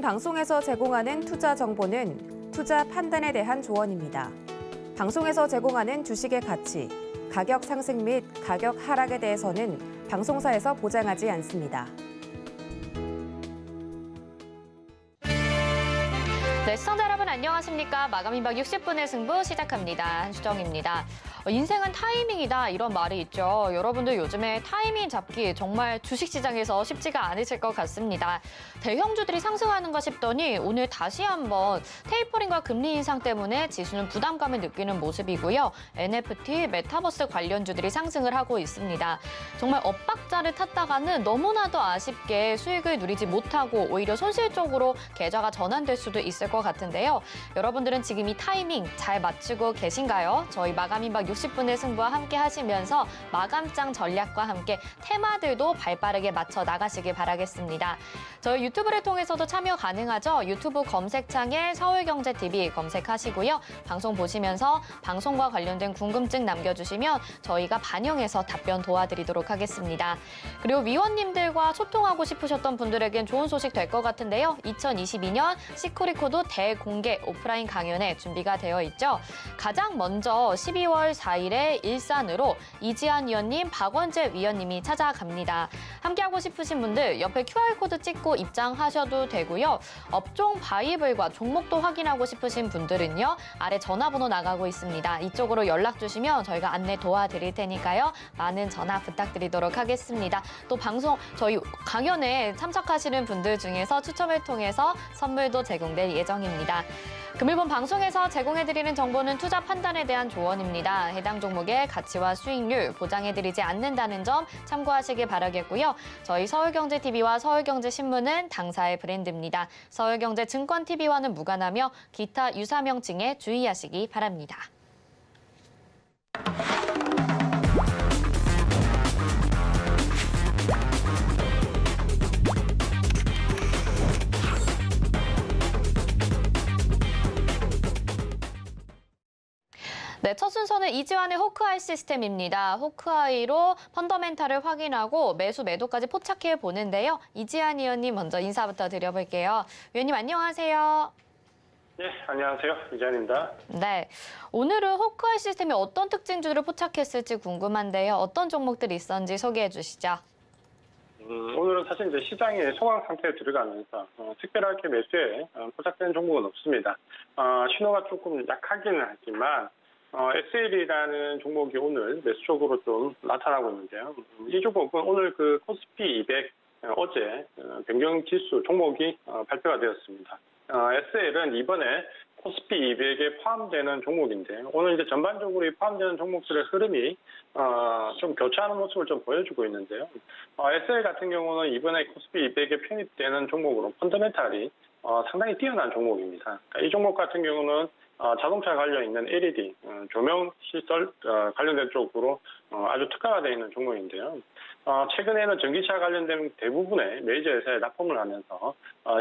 방송에서 제공하는 투자 정보는 투자 판단에 대한 조언입니다. 방송에서 제공하는 주식의 가치, 가격 상승 및 가격 하락에 대해서는 방송사에서 보장하지 않습니다. 네, 시청자 여러분 안녕하십니까? 마감 임박 60분의 승부 시작합니다. 한수정입니다. 인생은 타이밍이다 이런 말이 있죠. 여러분들 요즘에 타이밍 잡기 정말 주식시장에서 쉽지가 않으실 것 같습니다. 대형주들이 상승하는가 싶더니 오늘 다시 한번 테이퍼링과 금리 인상 때문에 지수는 부담감을 느끼는 모습이고요. NFT, 메타버스 관련주들이 상승을 하고 있습니다. 정말 엇박자를 탔다가는 너무나도 아쉽게 수익을 누리지 못하고 오히려 손실 쪽으로 계좌가 전환될 수도 있을 것 같은데요. 여러분들은 지금 이 타이밍 잘 맞추고 계신가요? 저희 마감 임박 60분의 승부와 함께 하시면서 마감장 전략과 함께 테마들도 발빠르게 맞춰 나가시길 바라겠습니다. 저희 유튜브를 통해서도 참여 가능하죠. 유튜브 검색창에 서울경제TV 검색하시고요. 방송 보시면서 방송과 관련된 궁금증 남겨주시면 저희가 반영해서 답변 도와드리도록 하겠습니다. 그리고 위원님들과 소통하고 싶으셨던 분들에겐 좋은 소식 될 것 같은데요. 2022년 시크릿코드 대공개 오프라인 강연회 준비가 되어 있죠. 가장 먼저 12월 4일에 일산으로 이지한 위원님, 박원재 위원님이 찾아갑니다. 함께하고 싶으신 분들 옆에 QR코드 찍고 입장하셔도 되고요. 업종 바이블과 종목도 확인하고 싶으신 분들은요. 아래 전화번호 나가고 있습니다. 이쪽으로 연락 주시면 저희가 안내 도와드릴 테니까요. 많은 전화 부탁드리도록 하겠습니다. 또 방송 저희 강연에 참석하시는 분들 중에서 추첨을 통해서 선물도 제공될 예정입니다. 금일본 방송에서 제공해드리는 정보는 투자 판단에 대한 조언입니다. 해당 종목의 가치와 수익률 보장해드리지 않는다는 점 참고하시길 바라겠고요. 저희 서울경제TV와 서울경제신문은 당사의 브랜드입니다. 서울경제증권TV와는 무관하며 기타 유사 명칭에 주의하시기 바랍니다. 네, 첫 순서는 이지환의 호크아이 시스템입니다. 호크아이로 펀더멘탈을 확인하고 매수 매도까지 포착해 보는데요. 이지환 위원님 먼저 인사부터 드려볼게요. 위원님 안녕하세요. 네, 안녕하세요. 이지환입니다. 네, 오늘은 호크아이 시스템이 어떤 특징주를 포착했을지 궁금한데요. 어떤 종목들이 있었는지 소개해 주시죠. 오늘은 사실 이제 시장의 소강 상태에 들어가면서 특별하게 매수에 포착된 종목은 없습니다. 신호가 조금 약하기는 하지만 SL이라는 종목이 오늘 매수 쪽으로 좀 나타나고 있는데요. 이 종목은 오늘 그 코스피 200 어제 변경 지수 종목이 발표가 되었습니다. SL은 이번에 코스피 200에 포함되는 종목인데 오늘 이제 전반적으로 포함되는 종목들의 흐름이 좀 교차하는 모습을 좀 보여주고 있는데요. SL 같은 경우는 이번에 코스피 200에 편입되는 종목으로 펀더멘탈이 상당히 뛰어난 종목입니다. 그러니까 이 종목 같은 경우는 자동차 관련 있는 LED, 조명 시설 관련된 쪽으로 아주 특화가 되어 있는 종목인데요. 최근에는 전기차 관련된 대부분의 메이저 회사에 납품을 하면서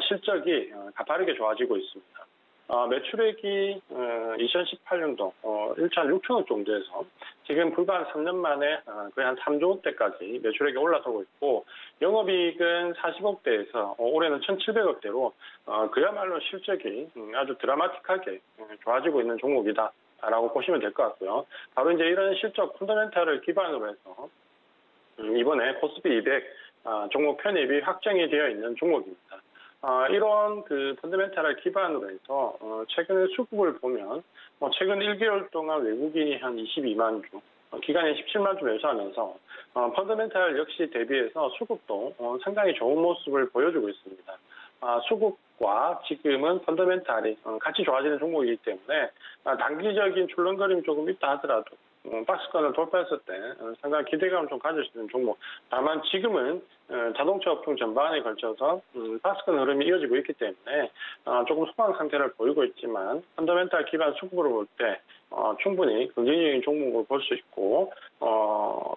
실적이 가파르게 좋아지고 있습니다. 매출액이 2018년도 1조 6천억 정도에서 지금 불과 한 3년 만에 거의 한 3조 원대까지 매출액이 올라서고 있고 영업이익은 40억대에서 올해는 1,700억대로 그야말로 실적이 아주 드라마틱하게 좋아지고 있는 종목이다라고 보시면 될 것 같고요. 바로 이제 이런 실적 펀더멘탈을 기반으로 해서 이번에 코스피 200 종목 편입이 확정이 되어 있는 종목입니다. 이런 그 펀더멘탈을 기반으로 해서 최근의 수급을 보면 최근 1개월 동안 외국인이 한 22만 주, 기간에 17만 주 매수하면서 펀더멘탈 역시 대비해서 수급도 상당히 좋은 모습을 보여주고 있습니다. 수급과 지금은 펀더멘탈이 같이 좋아지는 종목이기 때문에 단기적인 출렁거림이 조금 있다 하더라도 박스권을 돌파했을 때 상당히 기대감을 좀 가질 수 있는 종목. 다만 지금은 자동차 업종 전반에 걸쳐서 박스권 흐름이 이어지고 있기 때문에 조금 소강 상태를 보이고 있지만 펀더멘탈 기반 수급으로 볼 때 충분히 긍정적인 종목을 볼 수 있고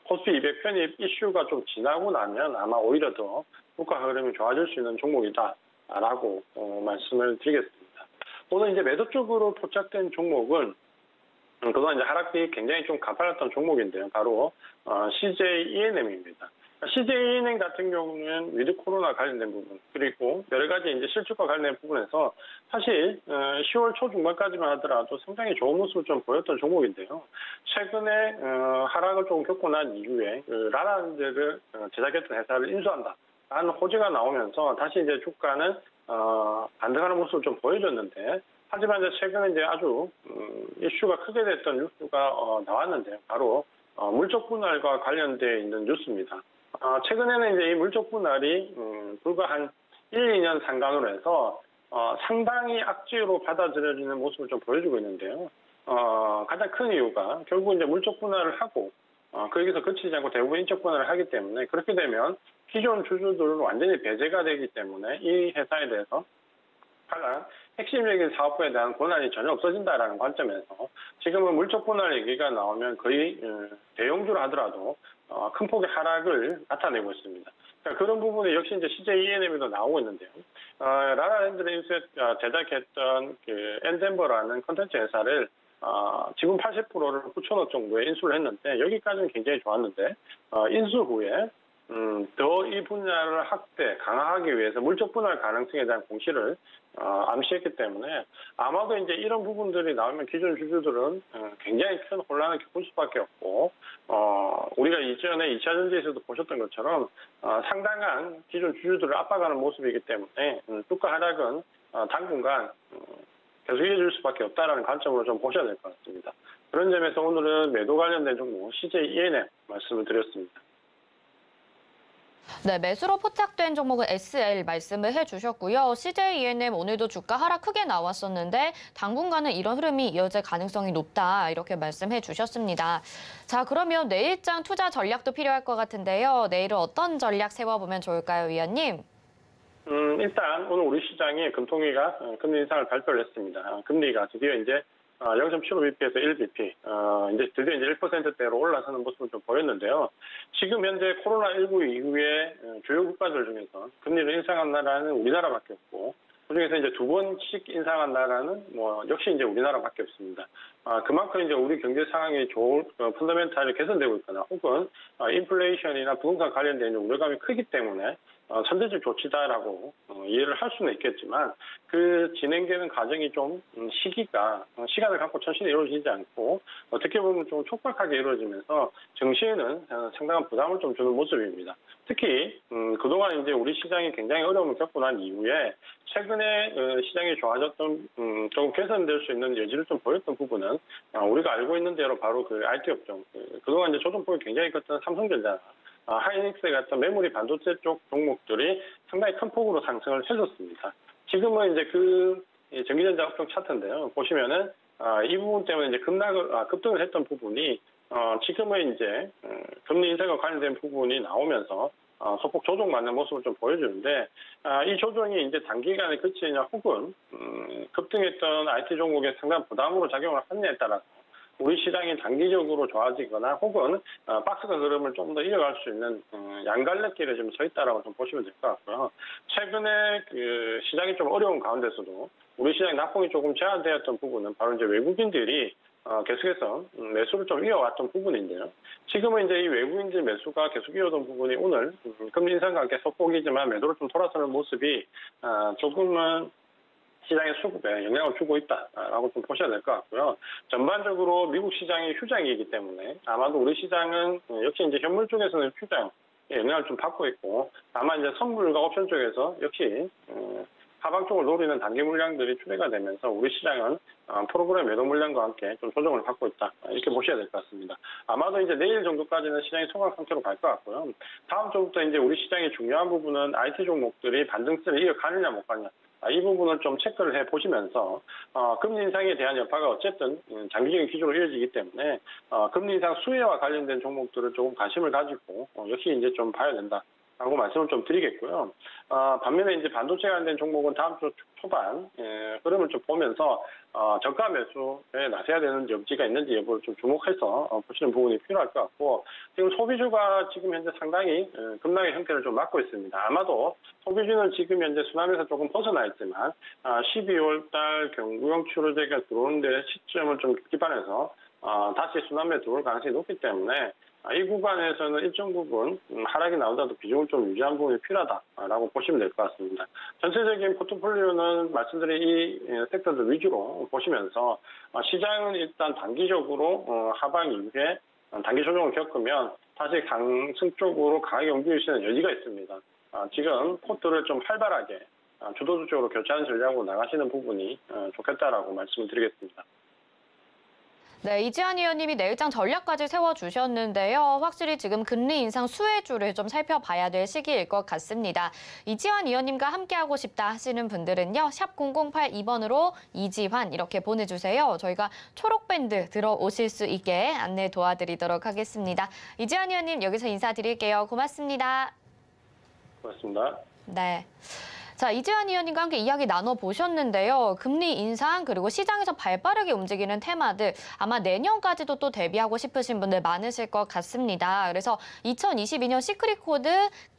코스피 200 편입 이슈가 좀 지나고 나면 아마 오히려 더 주가 흐름이 좋아질 수 있는 종목이다라고 말씀을 드리겠습니다. 오늘 이제 매도 쪽으로 포착된 종목은 그동안 이제 하락이 굉장히 좀 가팔랐던 종목인데요. 바로 CJ ENM입니다. CJ은행 같은 경우는 위드 코로나 관련된 부분, 그리고 여러 가지 이제 실적과 관련된 부분에서 사실 10월 초 중반까지만 하더라도 상당히 좋은 모습을 좀 보였던 종목인데요. 최근에 하락을 좀 겪고 난 이후에 라라랜드를 제작했던 회사를 인수한다라는 호재가 나오면서 다시 이제 주가는 반등하는 모습을 좀 보여줬는데, 하지만 이제 최근에 이제 아주 이슈가 크게 됐던 뉴스가 나왔는데요. 바로 물적 분할과 관련되어 있는 뉴스입니다. 최근에는 이제 이 물적 분할이 불과 한 1, 2년 상간으로 해서 상당히 악재로 받아들여지는 모습을 좀 보여주고 있는데요. 가장 큰 이유가 결국 이제 물적 분할을 하고 거기서 그치지 않고 대부분 인적 분할을 하기 때문에, 그렇게 되면 기존 주주들은 완전히 배제가 되기 때문에 이 회사에 대해서 가장 핵심적인 사업부에 대한 권한이 전혀 없어진다라는 관점에서 지금은 물적 분할 얘기가 나오면 거의 대형주로 하더라도 큰 폭의 하락을 나타내고 있습니다. 그러니까 그런 부분이 역시 이제 CJENM에도 나오고 있는데요. 라라랜드를 제작했던 그 엔덴버라는 컨텐츠 회사를 지분 80%를 9천억 정도에 인수를 했는데, 여기까지는 굉장히 좋았는데 인수 후에 더 이 분야를 강화하기 위해서 물적 분할 가능성에 대한 공시를 암시했기 때문에 아마도 이제 이런 부분들이 나오면 기존 주주들은 굉장히 큰 혼란을 겪을 수밖에 없고, 우리가 이전에 2차 전지에서도 보셨던 것처럼 상당한 기존 주주들을 압박하는 모습이기 때문에 주가 하락은 당분간 계속 이어질 수밖에 없다는 관점으로 좀 보셔야 될 것 같습니다. 그런 점에서 오늘은 매도 관련된 종목 CJENM 말씀을 드렸습니다. 네, 매수로 포착된 종목은 SL 말씀을 해주셨고요. CJENM 오늘도 주가 하락 크게 나왔었는데 당분간은 이런 흐름이 이어질 가능성이 높다, 이렇게 말씀해 주셨습니다. 자, 그러면 내일장 투자 전략도 필요할 것 같은데요. 내일은 어떤 전략 세워보면 좋을까요, 위원님? 일단 오늘 우리 시장에 금통위가 금리 인상을 발표를 했습니다. 금리가 드디어 이제 0.75bp에서 1bp, 이제 드디어 이제 1%대로 올라서는 모습을 좀 보였는데요. 지금 현재 코로나19 이후에 주요 국가들 중에서 금리를 인상한 나라는 우리나라밖에 없고, 그중에서 이제 2번씩 인상한 나라는 역시 이제 우리나라밖에 없습니다. 그만큼 이제 우리 경제 상황이 좋은 펀더멘탈이 개선되고 있거나, 혹은 인플레이션이나 부동산 관련된 우려감이 크기 때문에 선제적 조치다라고 이해를 할 수는 있겠지만, 그 진행되는 과정이 좀 시간을 갖고 천천히 이루어지지 않고 어떻게 보면 좀 촉박하게 이루어지면서 증시에는 상당한 부담을 좀 주는 모습입니다. 특히 그동안 이제 우리 시장이 굉장히 어려움을 겪고 난 이후에 최근에 시장이 좋아졌던 조금 개선될 수 있는 여지를 좀 보였던 부분은 우리가 알고 있는 대로 바로 그 IT 업종, 그동안 이제 조정폭이 굉장히 컸던 삼성전자, 하이닉스 같은 메모리 반도체 쪽 종목들이 상당히 큰 폭으로 상승을 해줬습니다. 지금은 이제 그 전기전자 업종 차트인데요. 보시면은 이 부분 때문에 이제 급등을 했던 부분이 지금은 이제 금리 인상과 관련된 부분이 나오면서 소폭 조정받는 모습을 좀 보여주는데, 이 조정이 이제 단기간에 그치냐, 혹은 급등했던 IT 종목에 상당한 부담으로 작용을 하느냐에 따라서 우리 시장이 단기적으로 좋아지거나, 혹은 박스권 흐름을 좀 더 이어갈 수 있는 양갈래길에 좀 서 있다라고 좀 보시면 될 것 같고요. 최근에 그 시장이 좀 어려운 가운데서도 우리 시장의 낙폭이 조금 제한되었던 부분은 바로 이제 외국인들이 계속해서 매수를 좀 이어왔던 부분인데요. 지금은 이제 이 외국인들 매수가 계속 이어던 부분이 오늘 금리 인상과 함께 소폭이지만 매도로 좀 돌아서는 모습이 조금은 시장의 수급에 영향을 주고 있다라고 좀 보셔야 될 것 같고요. 전반적으로 미국 시장이 휴장이기 때문에 아마도 우리 시장은 역시 이제 현물 쪽에서는 휴장 영향을 좀 받고 있고, 다만 이제 선물과 옵션 쪽에서 역시 하방 쪽을 노리는 단기 물량들이 출회가 되면서 우리 시장은 프로그램 매도 물량과 함께 좀 조정을 받고 있다, 이렇게 보셔야 될 것 같습니다. 아마도 이제 내일 정도까지는 시장이 소강 상태로 갈 것 같고요. 다음 주부터 이제 우리 시장의 중요한 부분은 IT 종목들이 반등세를 이어가느냐 못 가느냐, 이 부분을 좀 체크를 해 보시면서 금리 인상에 대한 여파가 어쨌든 장기적인 기조로 이어지기 때문에 금리 인상 수혜와 관련된 종목들을 조금 관심을 가지고 역시 이제 좀 봐야 된다라고 말씀을 좀 드리겠고요. 반면에 이제 반도체 관련된 종목은 다음 주 초반 흐름을 좀 보면서 저가 매수에 나서야 되는 여지가 있는지 여부를 좀 주목해서 보시는 부분이 필요할 것 같고, 지금 소비주가 지금 현재 상당히 급락의 형태를 좀 맞고 있습니다. 아마도 소비주는 지금 현재 순환에서 조금 벗어나 있지만 12월 달 경구용 추로제가 들어오는 데 시점을 좀 기반해서 다시 순환매에 들어올 가능성이 높기 때문에 이 구간에서는 일정 부분 하락이 나오더라도 비중을 좀 유지한 부분이 필요하다라고 보시면 될 것 같습니다. 전체적인 포트폴리오는 말씀드린 이 섹터들 위주로 보시면서 시장은 일단 단기적으로 하방 이후에 단기 조정을 겪으면 다시 강승 쪽으로 강하게 움직일 수 있는 여지가 있습니다. 지금 포트를 좀 활발하게 주도적으로 교체하는 전략으로 나가시는 부분이 좋겠다라고 말씀을 드리겠습니다. 네, 이지한 의원님이 내일장 전략까지 세워주셨는데요. 확실히 지금 금리 인상 수혜주를 좀 살펴봐야 될 시기일 것 같습니다. 이지한 의원님과 함께하고 싶다 하시는 분들은요. 샵 0082번으로 이지환 이렇게 보내주세요. 저희가 초록밴드 들어오실 수 있게 안내 도와드리도록 하겠습니다. 이지한 의원님 여기서 인사드릴게요. 고맙습니다. 고맙습니다. 네. 자, 이지한 의원님과 함께 이야기 나눠보셨는데요. 금리 인상 그리고 시장에서 발빠르게 움직이는 테마들 아마 내년까지도 또 대비하고 싶으신 분들 많으실 것 같습니다. 그래서 2022년 시크릿 코드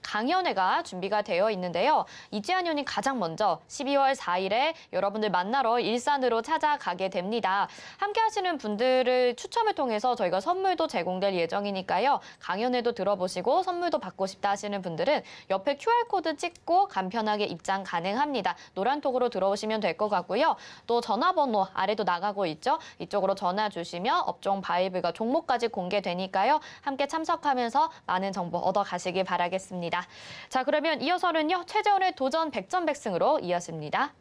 강연회가 준비가 되어 있는데요. 이지한 의원님 가장 먼저 12월 4일에 여러분들 만나러 일산으로 찾아가게 됩니다. 함께 하시는 분들을 추첨을 통해서 저희가 선물도 제공될 예정이니까요. 강연회도 들어보시고 선물도 받고 싶다 하시는 분들은 옆에 QR코드 찍고 간편하게 입장 가능합니다. 노란톡으로 들어오시면 될 것 같고요. 또 전화번호 아래도 나가고 있죠. 이쪽으로 전화 주시면 업종 바이블과 종목까지 공개되니까요. 함께 참석하면서 많은 정보 얻어가시길 바라겠습니다. 자, 그러면 이어서는요. 최재원의 도전 100전 100승으로 이어집니다.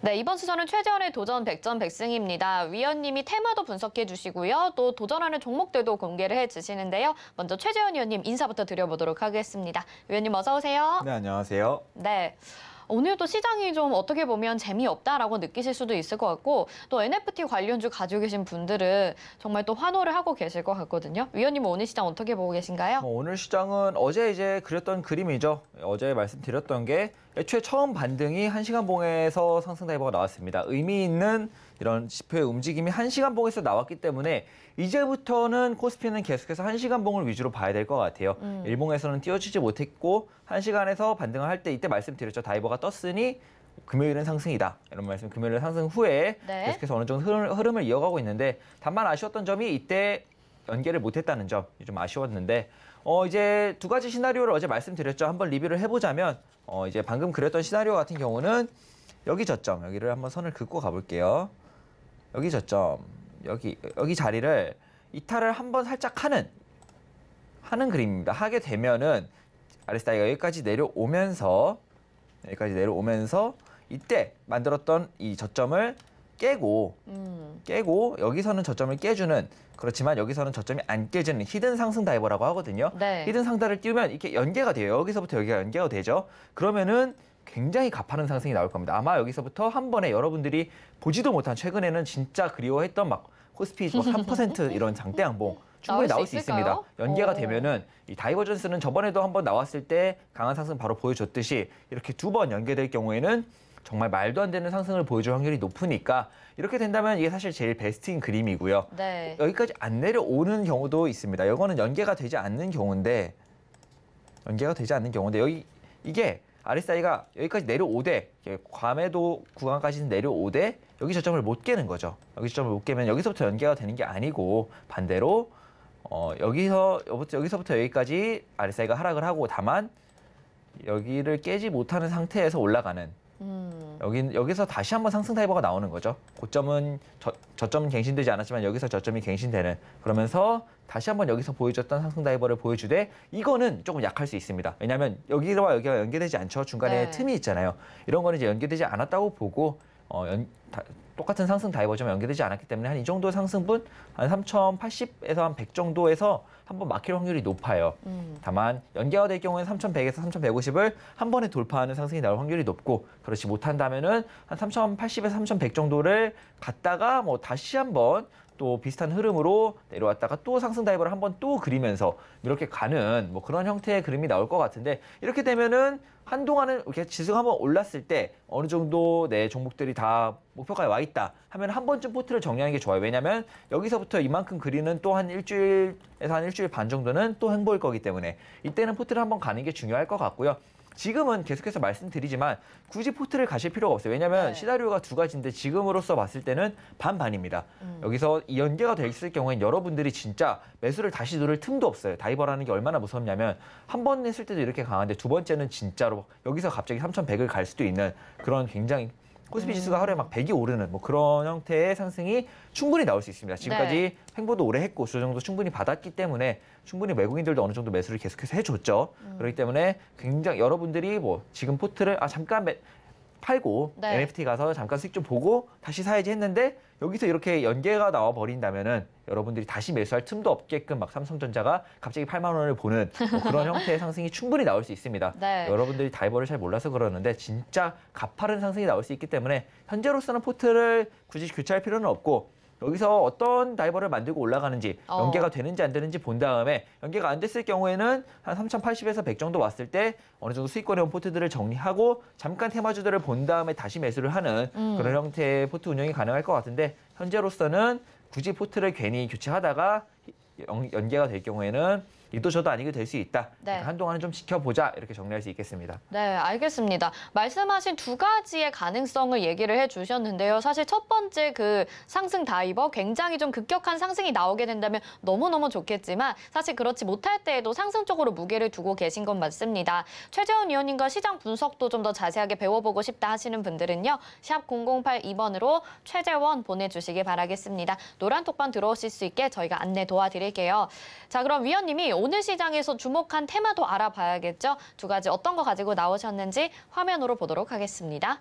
네, 이번 수서는 최재원의 도전 100전 100승입니다. 위원님이 테마도 분석해 주시고요. 또 도전하는 종목들도 공개를 해 주시는데요. 먼저 최재원 위원님 인사부터 드려보도록 하겠습니다. 위원님 어서 오세요. 네, 안녕하세요. 네. 오늘도 시장이 좀 어떻게 보면 재미없다라고 느끼실 수도 있을 것 같고 또 NFT 관련주 가지고 계신 분들은 정말 또 환호를 하고 계실 것 같거든요. 위원님은 오늘 시장 어떻게 보고 계신가요? 오늘 시장은 어제 이제 그렸던 그림이죠. 어제 말씀드렸던 게 애초에 처음 반등이 1시간 봉에서 상승 다이버가 나왔습니다. 의미 있는 이런 지표의 움직임이 1시간 봉에서 나왔기 때문에 이제부터는 코스피는 계속해서 1시간 봉을 위주로 봐야 될 것 같아요. 일봉에서는 띄워주지 못했고 1시간에서 반등을 할 때 이때 말씀드렸죠. 다이버가 떴으니 금요일은 상승이다. 이런 말씀 금요일은 상승 후에 네. 계속해서 어느 정도 흐름을 이어가고 있는데 다만 아쉬웠던 점이 이때 연계를 못했다는 점 좀 아쉬웠는데 이제 두 가지 시나리오를 어제 말씀드렸죠. 한번 리뷰를 해보자면 이제 방금 그렸던 시나리오 같은 경우는 여기 저점, 여기를 한번 선을 긋고 가볼게요. 여기 저점, 여기 자리를 이탈을 한번 살짝 하는 그림입니다. 하게 되면은 RSI가 여기까지 내려오면서 이때 만들었던 이 저점을 깨고 여기서는 저점을 깨주는 그렇지만 여기서는 저점이 안 깨지는 히든 상승 다이버라고 하거든요. 네. 히든 상단을 띄우면 이렇게 연계가 돼요. 여기서부터 여기가 연계가 되죠. 그러면은 굉장히 가파른 상승이 나올 겁니다. 아마 여기서부터 한 번에 여러분들이 보지도 못한 최근에는 진짜 그리워했던 막 코스피 3% 이런 장대 양봉 충분히 나올 수 있습니다. 연계가 되면은 이 다이버전스는 저번에도 한번 나왔을 때 강한 상승 바로 보여줬듯이 이렇게 두 번 연계될 경우에는 정말 말도 안 되는 상승을 보여줄 확률이 높으니까 이렇게 된다면 이게 사실 제일 베스트인 그림이고요. 네. 여기까지 안 내려오는 경우도 있습니다. 이거는 연계가 되지 않는 경우인데 이게 RSI가 여기까지 내려오되 과매도 구간까지는 내려오되 여기 저점을 못 깨는 거죠. 여기 저점을 못 깨면 여기서부터 연계가 되는 게 아니고 반대로 여기서부터 여기까지 RSI가 하락을 하고 다만 여기를 깨지 못하는 상태에서 올라가는 여기서 다시 한번 상승 다이버가 나오는 거죠. 고점은 저점은 갱신되지 않았지만 여기서 저점이 갱신되는 그러면서 다시 한번 여기서 보여줬던 상승 다이버를 보여주되 이거는 조금 약할 수 있습니다. 왜냐하면 여기와 여기가 연계되지 않죠. 중간에 네. 틈이 있잖아요. 이런 거는 이제 연계되지 않았다고 보고 똑같은 상승 다이버지만 연계되지 않았기 때문에 한 이 정도 상승분 한 3,080에서 한 100 정도에서 한번 막힐 확률이 높아요. 다만 연계가 될 경우에는 3,100에서 3,150을 한 번에 돌파하는 상승이 나올 확률이 높고 그렇지 못한다면은 한 3,080에서 3,100 정도를 갔다가 뭐 다시 한번 또 비슷한 흐름으로 내려왔다가 또 상승 다이버를 한번 또 그리면서 이렇게 가는 뭐 그런 형태의 그림이 나올 것 같은데 이렇게 되면은 한동안은 이렇게 지수가 한번 올랐을 때 어느 정도 내 종목들이 다 목표가에 와 있다 하면 한 번쯤 포트를 정리하는 게 좋아요. 왜냐하면 여기서부터 이만큼 그리는 또 한 일주일에서 한 일주일 반 정도는 또 횡보일 거기 때문에 이때는 포트를 한번 가는 게 중요할 것 같고요. 지금은 계속해서 말씀드리지만 굳이 포트를 가실 필요가 없어요. 왜냐하면 네. 시나리오가 두 가지인데 지금으로서 봤을 때는 반반입니다. 여기서 이 연계가 돼 있을 경우엔 여러분들이 진짜 매수를 다시 누를 틈도 없어요. 다이버라는 게 얼마나 무섭냐면 한 번 했을 때도 이렇게 강한데 두 번째는 진짜로 여기서 갑자기 3,100을 갈 수도 있는 그런 굉장히 코스피 지수가 하루에 막 100이 오르는 뭐 그런 형태의 상승이 충분히 나올 수 있습니다. 지금까지 횡보도 오래 했고 조정도 충분히 받았기 때문에 충분히 외국인들도 어느 정도 매수를 계속해서 해줬죠. 그렇기 때문에 굉장히 여러분들이 뭐 지금 포트를 잠깐 팔고 네. NFT 가서 잠깐 수익 좀 보고 다시 사야지 했는데 여기서 이렇게 연계가 나와 버린다면은 여러분들이 다시 매수할 틈도 없게끔 막 삼성전자가 갑자기 8만 원을 보는 뭐 그런 형태의 상승이 충분히 나올 수 있습니다. 네. 여러분들이 다이버를 잘 몰라서 그러는데 진짜 가파른 상승이 나올 수 있기 때문에 현재로서는 포트를 굳이 교체할 필요는 없고 여기서 어떤 다이버를 만들고 올라가는지 연계가 되는지 안 되는지 본 다음에 연계가 안 됐을 경우에는 한 3,080에서 100 정도 왔을 때 어느 정도 수익권에 온 포트들을 정리하고 잠깐 테마주들을 본 다음에 다시 매수를 하는 그런 형태의 포트 운영이 가능할 것 같은데 현재로서는 굳이 포트를 괜히 교체하다가 연계가 될 경우에는 이도 저도 아니게 될 수 있다. 네. 그러니까 한동안은 좀 지켜보자 이렇게 정리할 수 있겠습니다. 네, 알겠습니다. 말씀하신 두 가지의 가능성을 얘기를 해주셨는데요. 사실 첫 번째 그 상승 다이버 굉장히 좀 급격한 상승이 나오게 된다면 너무너무 좋겠지만 사실 그렇지 못할 때에도 상승 쪽으로 무게를 두고 계신 건 맞습니다. 최재원 위원님과 시장 분석도 좀 더 자세하게 배워보고 싶다 하시는 분들은요. 샵 0082번으로 최재원 보내주시기 바라겠습니다. 노란 톡방 들어오실 수 있게 저희가 안내 도와드릴게요. 자, 그럼 위원님이 오늘 시장에서 주목한 테마도 알아봐야겠죠? 두 가지 어떤 거 가지고 나오셨는지 화면으로 보도록 하겠습니다.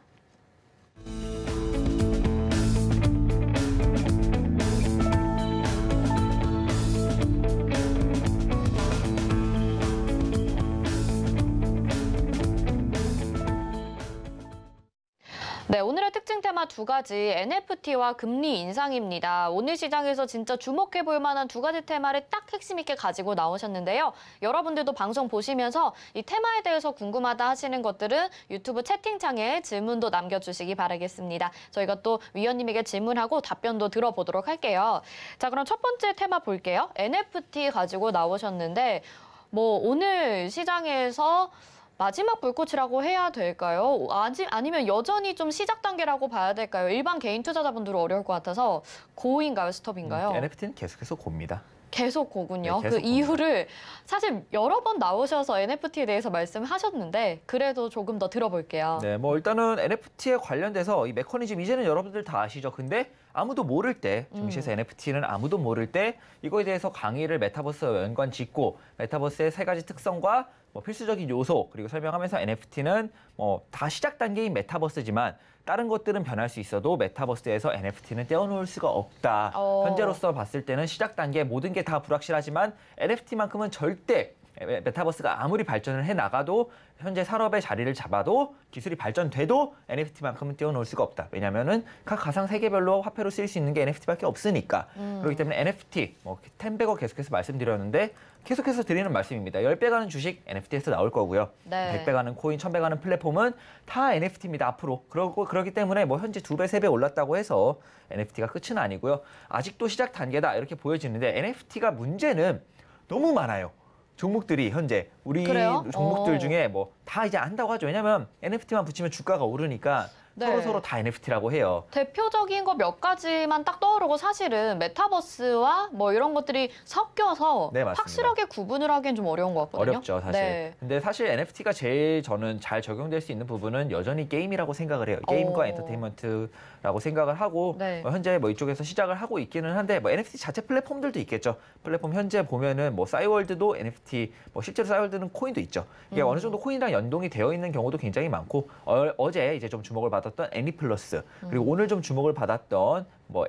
네, 오늘의 특징 테마 두 가지, NFT와 금리 인상입니다. 오늘 시장에서 진짜 주목해 볼 만한 두 가지 테마를 딱 핵심 있게 가지고 나오셨는데요. 여러분들도 방송 보시면서 이 테마에 대해서 궁금하다 하시는 것들은 유튜브 채팅창에 질문도 남겨주시기 바라겠습니다. 저희가 또 위원님에게 질문하고 답변도 들어보도록 할게요. 자, 그럼 첫 번째 테마 볼게요. NFT 가지고 나오셨는데 뭐 오늘 시장에서 마지막 불꽃이라고 해야 될까요? 아니면 여전히 좀 시작 단계라고 봐야 될까요? 일반 개인 투자자분들은 어려울 것 같아서 고인가요? 스톱인가요? NFT는 계속해서 곱니다. 계속 고군요. 네, 계속 그 이유를 사실 여러 번 나오셔서 NFT에 대해서 말씀하셨는데 그래도 조금 더 들어볼게요. 네, 뭐 일단은 NFT에 관련돼서 이 메커니즘 이제는 여러분들 다 아시죠? 근데 아무도 모를 때, 증시에서 NFT는 아무도 모를 때 이거에 대해서 강의를 메타버스와 연관 짓고 메타버스의 세 가지 특성과 뭐 필수적인 요소 그리고 설명하면서 NFT는 뭐 다 시작 단계인 메타버스지만 다른 것들은 변할 수 있어도 메타버스에서 NFT는 떼어놓을 수가 없다. 현재로서 봤을 때는 시작 단계 모든 게 다 불확실하지만 NFT만큼은 절대 메타버스가 아무리 발전을 해나가도 현재 산업의 자리를 잡아도 기술이 발전돼도 NFT만큼은 떼어놓을 수가 없다. 왜냐하면은 각 가상 세계별로 화폐로 쓰일 수 있는 게 NFT밖에 없으니까. 그렇기 때문에 NFT, 뭐 10배거 계속해서 말씀드렸는데 계속해서 드리는 말씀입니다. 10배 가는 주식 NFT에서 나올 거고요. 네. 100배 가는 코인, 1000배 가는 플랫폼은 다 NFT입니다. 앞으로. 그렇기 때문에 뭐 현재 2배, 3배 올랐다고 해서 NFT가 끝은 아니고요. 아직도 시작 단계다 이렇게 보여지는데 NFT가 문제는 너무 많아요. 종목들이 현재 우리 그래요? 종목들 중에 뭐 다 이제 안다고 하죠. 왜냐하면 NFT만 붙이면 주가가 오르니까 네. 서로 다 NFT라고 해요. 대표적인 거 몇 가지만 딱 떠오르고 사실은 메타버스와 뭐 이런 것들이 섞여서 네, 맞습니다. 확실하게 구분을 하기엔 좀 어려운 것 같거든요. 어렵죠, 사실. 네. 근데 사실 NFT가 제일 저는 잘 적용될 수 있는 부분은 여전히 게임이라고 생각을 해요. 게임과 엔터테인먼트라고 생각을 하고 네. 현재 뭐 이쪽에서 시작을 하고 있기는 한데 뭐 NFT 자체 플랫폼들도 있겠죠. 플랫폼 현재 보면은 뭐 싸이월드도 NFT, 뭐 실제로 싸이월드는 코인도 있죠. 이게 어느 정도 코인이랑 연동이 되어 있는 경우도 굉장히 많고 어제 이제 좀 주목을 받았던 애니플러스 그리고 오늘 좀 주목을 받았던 뭐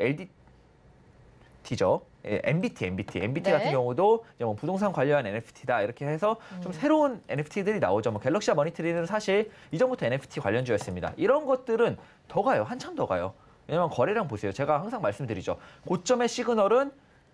LDT죠. MBT 네. 같은 경우도 이제 뭐 부동산 관련 NFT다 이렇게 해서 좀 새로운 NFT들이 나오죠. 뭐 갤럭시와 머니트리는 사실 이전부터 NFT 관련주였습니다. 이런 것들은 더 가요. 한참 더 가요. 왜냐면 거래량 보세요. 제가 항상 말씀드리죠. 고점의 시그널은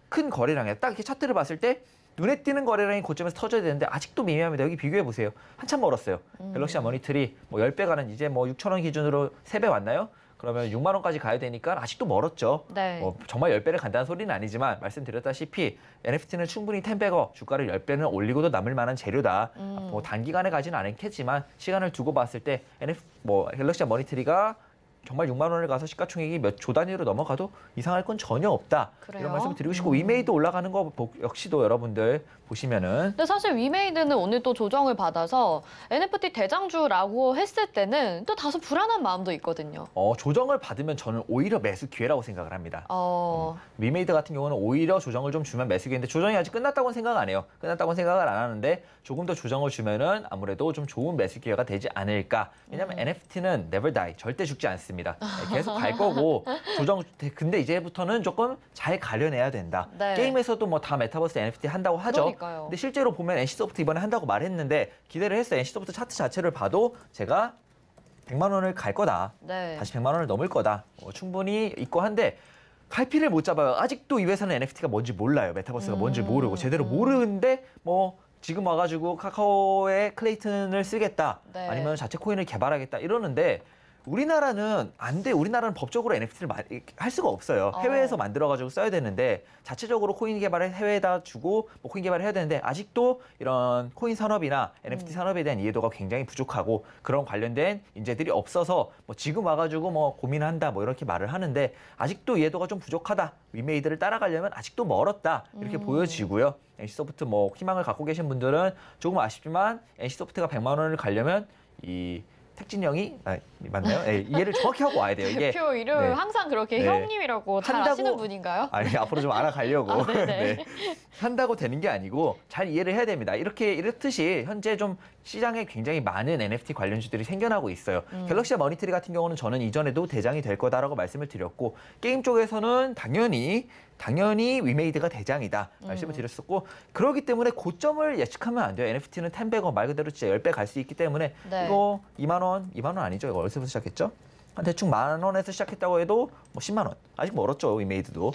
큰 거래량이에요. 딱 이렇게 차트를 봤을 때 눈에 띄는 거래량이 고점에서 터져야 되는데 아직도 미미합니다. 여기 비교해 보세요. 한참 멀었어요. 갤럭시와 머니터리 뭐 10배 가는 이제 뭐 6천 원 기준으로 3배 왔나요? 그러면 6만 원까지 가야 되니까 아직도 멀었죠. 네. 뭐 정말 10배를 간다는 소리는 아니지만 말씀드렸다시피 NFT는 충분히 10배거 주가를 10배는 올리고도 남을 만한 재료다. 뭐 단기간에 가지는 않겠지만 시간을 두고 봤을 때 갤럭시와 머니터리가 정말 6만 원을 가서 시가총액이 몇 조 단위로 넘어가도 이상할 건 전혀 없다. 그래요? 이런 말씀을 드리고 싶고 위메이드 올라가는 거 역시도 여러분들 보시면은 근데 사실 위메이드는 오늘 또 조정을 받아서 NFT 대장주라고 했을 때는 또 다소 불안한 마음도 있거든요. 조정을 받으면 저는 오히려 매수 기회라고 생각을 합니다. 위메이드 같은 경우는 오히려 조정을 좀 주면 매수 기회인데 조정이 아직 끝났다고는 생각 안 해요. 끝났다고는 생각을 안 하는데 조금 더 조정을 주면은 아무래도 좀 좋은 매수 기회가 되지 않을까. 왜냐하면 NFT는 never die, 절대 죽지 않습니다. 계속 갈 거고 근데 이제부터는 조금 잘 가려내야 된다. 네. 게임에서도 뭐 다 메타버스 NFT 한다고 하죠. 그러니까요. 근데 실제로 보면 NC소프트 이번에 한다고 말했는데 기대를 했어요. NC소프트 차트 자체를 봐도 제가 100만 원을 갈 거다. 네. 다시 100만 원을 넘을 거다. 충분히 있고 한데 갈피를 못 잡아요. 아직도 이 회사는 NFT가 뭔지 몰라요. 메타버스가 뭔지 모르고 제대로 모르는데 뭐 지금 와가지고 카카오의 클레이튼을 쓰겠다. 네. 아니면 자체 코인을 개발하겠다 이러는데 우리나라는 안 돼. 우리나라는 법적으로 NFT를 할 수가 없어요. 해외에서 만들어가지고 써야 되는데 자체적으로 코인 개발을 해외에다 주고 뭐 코인 개발을 해야 되는데 아직도 이런 코인 산업이나 NFT 산업에 대한 이해도가 굉장히 부족하고 그런 관련된 인재들이 없어서 뭐 지금 와가지고 뭐 고민한다 뭐 이렇게 말을 하는데 아직도 이해도가 좀 부족하다. 위메이드를 따라가려면 아직도 멀었다. 이렇게 보여지고요. NC소프트 뭐 희망을 갖고 계신 분들은 조금 아쉽지만 NC소프트가 100만 원을 가려면 이 택진형이 맞나요? 네, 이해를 정확히 하고 와야 돼요. 이게 대표 이름 네. 항상 그렇게 네. 형님이라고 잘 아시는 분인가요? 아니 앞으로 좀 알아가려고 네네. 네. 한다고 되는 게 아니고 잘 이해를 해야 됩니다. 이렇듯이 현재 좀 시장에 굉장히 많은 NFT 관련주들이 생겨나고 있어요. 갤럭시와 머니터리 같은 경우는 저는 이전에도 대장이 될 거다라고 말씀을 드렸고 게임 쪽에서는 당연히 위메이드가 대장이다 말씀을 드렸었고 그렇기 때문에 고점을 예측하면 안 돼요. NFT는 10배거 말 그대로 진짜 10배 갈 수 있기 때문에 네. 이거 2만 원 아니죠? 이거 어디서부터 시작했죠? 한 대충 10,000원에서 시작했다고 해도 뭐 10만 원 아직 멀었죠 위메이드도.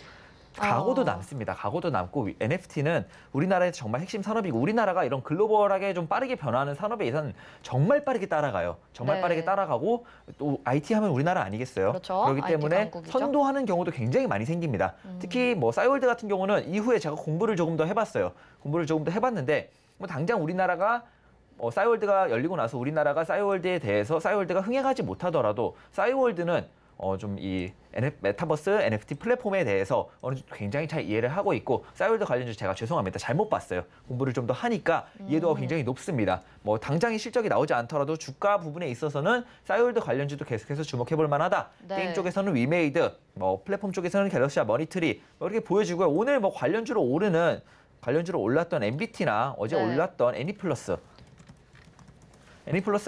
각오도 남습니다. 각오도 남고 NFT는 우리나라에서 정말 핵심 산업이고 우리나라가 이런 글로벌하게 좀 빠르게 변화하는 산업에 있어서는 정말 빠르게 따라가요. 정말 네. 빠르게 따라가고 또 IT 하면 우리나라 아니겠어요? 그렇죠. 그렇기 IT 때문에 강국이죠. 선도하는 경우도 굉장히 많이 생깁니다. 특히 뭐 싸이월드 같은 경우는 이후에 제가 공부를 조금 더 해봤어요. 공부를 조금 더 해봤는데 뭐 당장 우리나라가 싸이월드가 열리고 나서 우리나라가 싸이월드에 대해서 싸이월드가 흥행하지 못하더라도 싸이월드는 좀 이 메타버스 NFT 플랫폼에 대해서 어느 정도 굉장히 잘 이해를 하고 있고 싸이월드 관련주 제가 죄송합니다. 잘못 봤어요. 공부를 좀 더 하니까 이해도가 굉장히 높습니다. 뭐 당장의 실적이 나오지 않더라도 주가 부분에 있어서는 싸이월드 관련주도 계속해서 주목해 볼 만하다. 네. 게임 쪽에서는 위메이드, 뭐 플랫폼 쪽에서는 갤럭시와 머니터리 뭐 이렇게 보여지고요. 오늘 뭐 관련주로 올랐던 MBT나 어제 네. 올랐던 애니플러스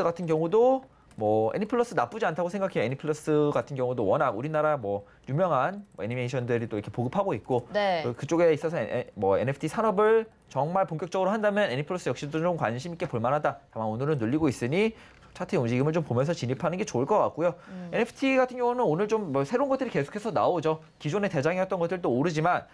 같은 경우도 뭐 애니플러스 나쁘지 않다고 생각해요. 애니플러스 같은 경우도 워낙 우리나라 뭐 유명한 애니메이션들이 또 이렇게 보급하고 있고 네. 그쪽에 있어서 뭐 NFT 산업을 정말 본격적으로 한다면 애니플러스 역시도 좀 관심 있게 볼 만하다. 다만 오늘은 눌리고 있으니 차트의 움직임을 좀 보면서 진입하는 게 좋을 것 같고요. NFT 같은 경우는 오늘 좀 뭐 새로운 것들이 계속해서 나오죠. 기존의 대장이었던 것들도 오르지만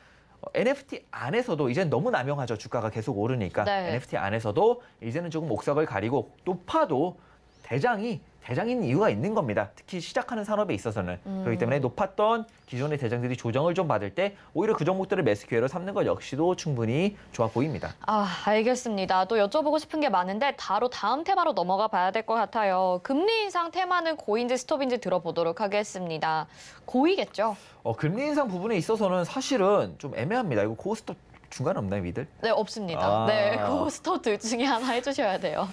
NFT 안에서도 이제는 너무 남용하죠. 주가가 계속 오르니까. 네. NFT 안에서도 이제는 조금 옥석을 가리고 높아도 대장인 이유가 있는 겁니다. 특히 시작하는 산업에 있어서는. 그렇기 때문에 높았던 기존의 대장들이 조정을 좀 받을 때 오히려 그 종목들을 매수 기회로 삼는 것 역시도 충분히 좋아 보입니다. 알겠습니다. 또 여쭤보고 싶은 게 많은데 다음 테마로 넘어가 봐야 될 것 같아요. 금리 인상 테마는 고인지 스톱인지 들어보도록 하겠습니다. 고이겠죠? 금리 인상 부분에 있어서는 사실은 좀 애매합니다. 이거 고스톱 중간 없나요, 미들? 네, 없습니다. 네, 그 스톱 둘 중에 하나 해주셔야 돼요.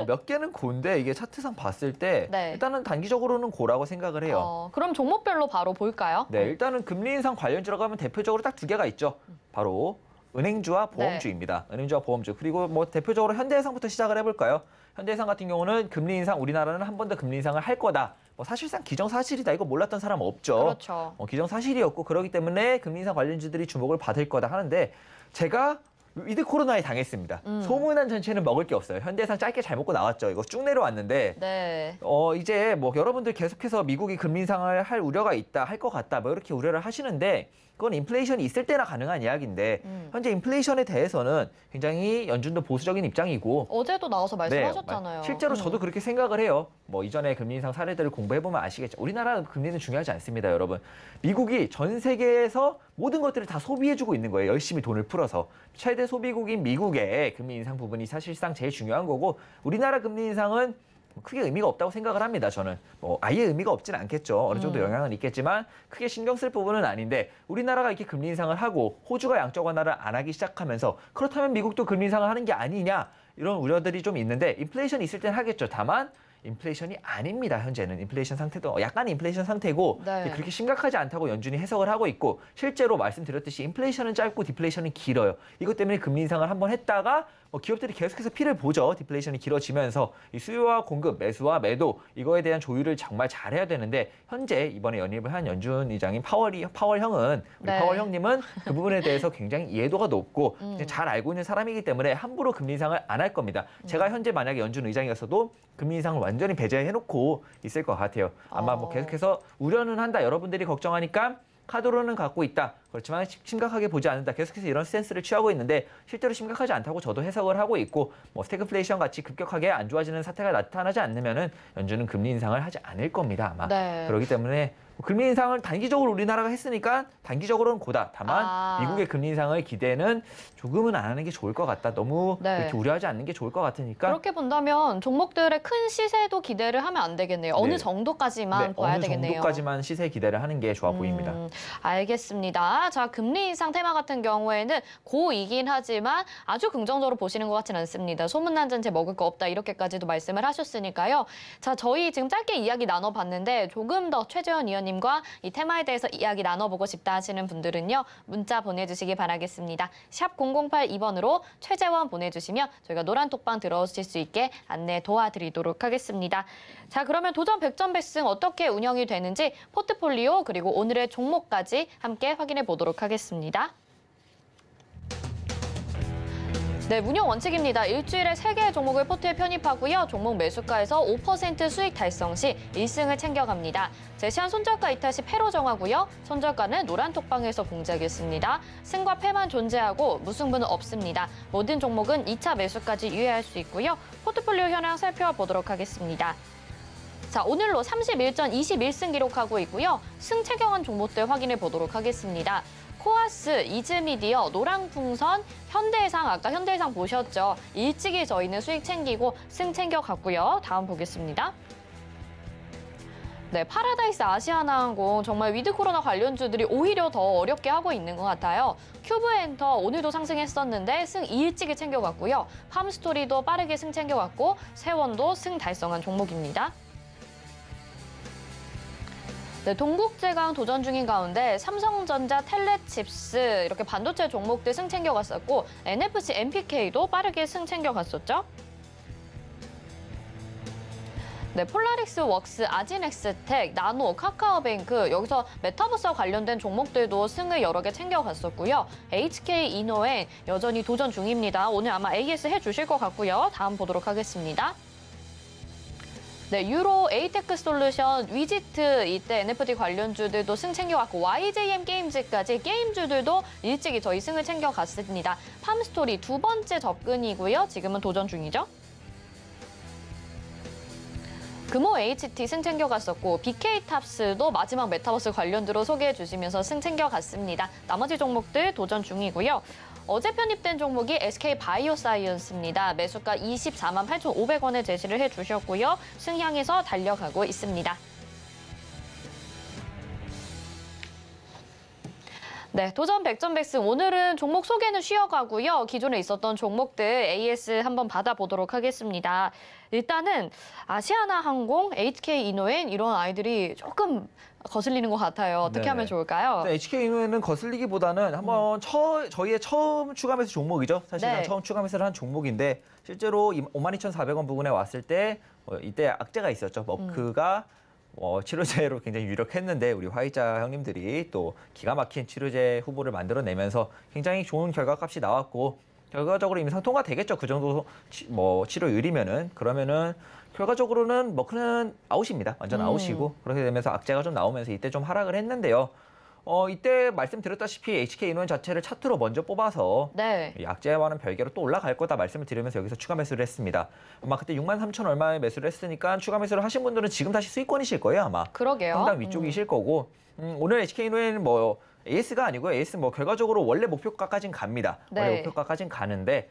몇 개는 고인데 이게 차트상 봤을 때 네. 일단은 단기적으로는 고라고 생각을 해요. 그럼 종목별로 바로 볼까요? 네, 일단은 금리 인상 관련주라고 하면 대표적으로 딱 두 개가 있죠. 바로 은행주와 보험주입니다. 네. 은행주와 보험주. 그리고 뭐 대표적으로 현대해상부터 시작을 해볼까요? 현대해상 같은 경우는 금리 인상 우리나라는 한 번 더 금리 인상을 할 거다. 뭐 사실상 기정사실이다. 이거 몰랐던 사람 없죠. 그렇죠. 기정사실이었고 그렇기 때문에 금리 인상 관련주들이 주목을 받을 거다 하는데 제가 위드 코로나에 당했습니다. 소문난 전체는 먹을 게 없어요. 현대해상 짧게 잘 먹고 나왔죠. 이거 쭉 내려왔는데 네. 이제 뭐 여러분들 계속해서 미국이 금리 인상을 할 우려가 있다, 할 것 같다, 뭐 이렇게 우려를 하시는데 그건 인플레이션이 있을 때나 가능한 이야기인데 현재 인플레이션에 대해서는 굉장히 연준도 보수적인 입장이고 어제도 나와서 말씀하셨잖아요. 네, 실제로 저도 그렇게 생각을 해요. 뭐 이전에 금리 인상 사례들을 공부해보면 아시겠죠. 우리나라 금리는 중요하지 않습니다, 여러분. 미국이 전 세계에서 모든 것들을 다 소비해주고 있는 거예요. 열심히 돈을 풀어서. 최대 소비국인 미국의 금리 인상 부분이 사실상 제일 중요한 거고 우리나라 금리 인상은 크게 의미가 없다고 생각을 합니다. 저는 뭐 아예 의미가 없진 않겠죠. 어느 정도 영향은 있겠지만 크게 신경 쓸 부분은 아닌데 우리나라가 이렇게 금리 인상을 하고 호주가 양적 완화를 안 하기 시작하면서 그렇다면 미국도 금리 인상을 하는 게 아니냐 이런 우려들이 좀 있는데 인플레이션이 있을 땐 하겠죠. 다만 인플레이션이 아닙니다. 현재는 인플레이션 상태도 약간 인플레이션 상태고 네. 그렇게 심각하지 않다고 연준이 해석을 하고 있고 실제로 말씀드렸듯이 인플레이션은 짧고 디플레이션은 길어요. 이것 때문에 금리 인상을 한번 했다가 기업들이 계속해서 피를 보죠. 디플레이션이 길어지면서 이 수요와 공급, 매수와 매도 이거에 대한 조율을 정말 잘해야 되는데 현재 이번에 연입을 한 연준 의장인 파월 형은 우리 네. 파월 형님은 그 부분에 대해서 굉장히 이해도가 높고 잘 알고 있는 사람이기 때문에 함부로 금리 인상을 안 할 겁니다. 제가 현재 만약에 연준 의장이었어도 금리 인상을 완전히 배제해놓고 있을 것 같아요. 아마 뭐 계속해서 우려는 한다. 여러분들이 걱정하니까 카드로는 갖고 있다. 그렇지만 심각하게 보지 않는다. 계속해서 이런 스탠스를 취하고 있는데 실제로 심각하지 않다고 저도 해석을 하고 있고 뭐 스태그플레이션 같이 급격하게 안 좋아지는 사태가 나타나지 않으면은 연준은 금리 인상을 하지 않을 겁니다. 아마. 네. 그렇기 때문에 금리 인상을 단기적으로 우리나라가 했으니까 단기적으로는 고다. 다만 미국의 금리 인상을 기대는 조금은 안 하는 게 좋을 것 같다. 너무 네. 이렇게 우려하지 않는 게 좋을 것 같으니까. 그렇게 본다면 종목들의 큰 시세도 기대를 하면 안 되겠네요. 어느 네. 정도까지만 네, 봐야 어느 되겠네요. 정도까지만 시세 기대를 하는 게 좋아 보입니다. 알겠습니다. 자, 금리 인상 테마 같은 경우에는 고이긴 하지만 아주 긍정적으로 보시는 것 같지는 않습니다. 소문난 전체 먹을 거 없다 이렇게까지도 말씀을 하셨으니까요. 자, 저희 지금 짧게 이야기 나눠봤는데 조금 더 최재원 위원님과 이 테마에 대해서 이야기 나눠보고 싶다 하시는 분들은요. 문자 보내주시기 바라겠습니다. 샵 0082번으로 최재원 보내주시면 저희가 노란톡방 들어오실 수 있게 안내 도와드리도록 하겠습니다. 자, 그러면 도전 100점 100승 어떻게 운영이 되는지 포트폴리오 그리고 오늘의 종목까지 함께 확인해 보도록 하겠습니다. 네, 운영 원칙입니다. 일주일에 3개의 종목을 포트에 편입하고요. 종목 매수가에서 5% 수익 달성 시 1승을 챙겨갑니다. 제시한 손절가 이탈 시 패로 정하고요. 손절가는 노란톡방에서 공지하겠습니다. 승과 패만 존재하고 무승부는 없습니다. 모든 종목은 2차 매수까지 유예할 수 있고요. 포트폴리오 현황 살펴보도록 하겠습니다. 자, 오늘로 31전 21승 기록하고 있고요. 승 챙겨간 종목들 확인해 보도록 하겠습니다. 코아스, 이즈미디어, 노랑풍선, 현대해상, 아까 현대해상 보셨죠? 일찍이 저희는 수익 챙기고 승 챙겨갔고요. 다음 보겠습니다. 네, 파라다이스 아시아나항공 정말 위드 코로나 관련주들이 오히려 더 어렵게 하고 있는 것 같아요. 큐브엔터 오늘도 상승했었는데 승 일찍이 챙겨갔고요. 팜스토리도 빠르게 승 챙겨갔고 세원도 승 달성한 종목입니다. 네, 동국제강 도전 중인 가운데 삼성전자, 텔레칩스 이렇게 반도체 종목들 승 챙겨갔었고 NFC, MPK도 빠르게 승 챙겨갔었죠. 네, 폴라릭스 웍스, 아진엑스텍, 나노, 카카오뱅크 여기서 메타버스와 관련된 종목들도 승을 여러 개 챙겨갔었고요. HK 이노엔 여전히 도전 중입니다. 오늘 아마 AS 해주실 것 같고요. 다음 보도록 하겠습니다. 네, 유로, 에이테크 솔루션, 위지트 이때 NFT 관련주들도 승 챙겨갔고 YJM 게임즈까지 게임주들도 일찍이 저희 승을 챙겨갔습니다. 팜스토리 두 번째 접근이고요. 지금은 도전 중이죠. 금호 HT 승 챙겨갔었고 BK탑스도 마지막 메타버스 관련주로 소개해 주시면서 승 챙겨갔습니다. 나머지 종목들 도전 중이고요. 어제 편입된 종목이 SK바이오사이언스입니다. 매수가 24만 8,500원에 제시를 해주셨고요. 승향에서 달려가고 있습니다. 네, 도전 100점 100승. 오늘은 종목 소개는 쉬어가고요. 기존에 있었던 종목들 AS 한번 받아보도록 하겠습니다. 일단은 아시아나항공, HK이노엔 이런 아이들이 조금 거슬리는 것 같아요. 어떻게 네네. 하면 좋을까요? 네, HK이노엔은 거슬리기보다는 한번 저희의 처음 추가매수 종목이죠. 사실은 네. 처음 추가매수를 한 종목인데 실제로 52,400원 부근에 왔을 때 이때 악재가 있었죠. 머크가 치료제로 굉장히 유력했는데 우리 화이자 형님들이 또 기가 막힌 치료제 후보를 만들어내면서 굉장히 좋은 결과값이 나왔고 결과적으로 임상 통과되겠죠. 그 정도 뭐 치료율이면은. 그러면은 결과적으로는 머크는 아웃입니다. 완전 아웃이고. 그렇게 되면서 악재가 좀 나오면서 이때 좀 하락을 했는데요. 이때 말씀드렸다시피 HK 인원 자체를 차트로 먼저 뽑아서 네. 이 악재와는 별개로 또 올라갈 거다 말씀을 드리면서 여기서 추가 매수를 했습니다. 아마 그때 63,000 얼마에 매수를 했으니까 추가 매수를 하신 분들은 지금 다시 수익권이실 거예요, 아마. 그러게요. 상당 위쪽이실 거고. 오늘 HK 인원은 뭐 AS가 아니고요. AS 뭐 결과적으로 원래 목표가까지는 갑니다. 네. 원래 목표가까지는 가는데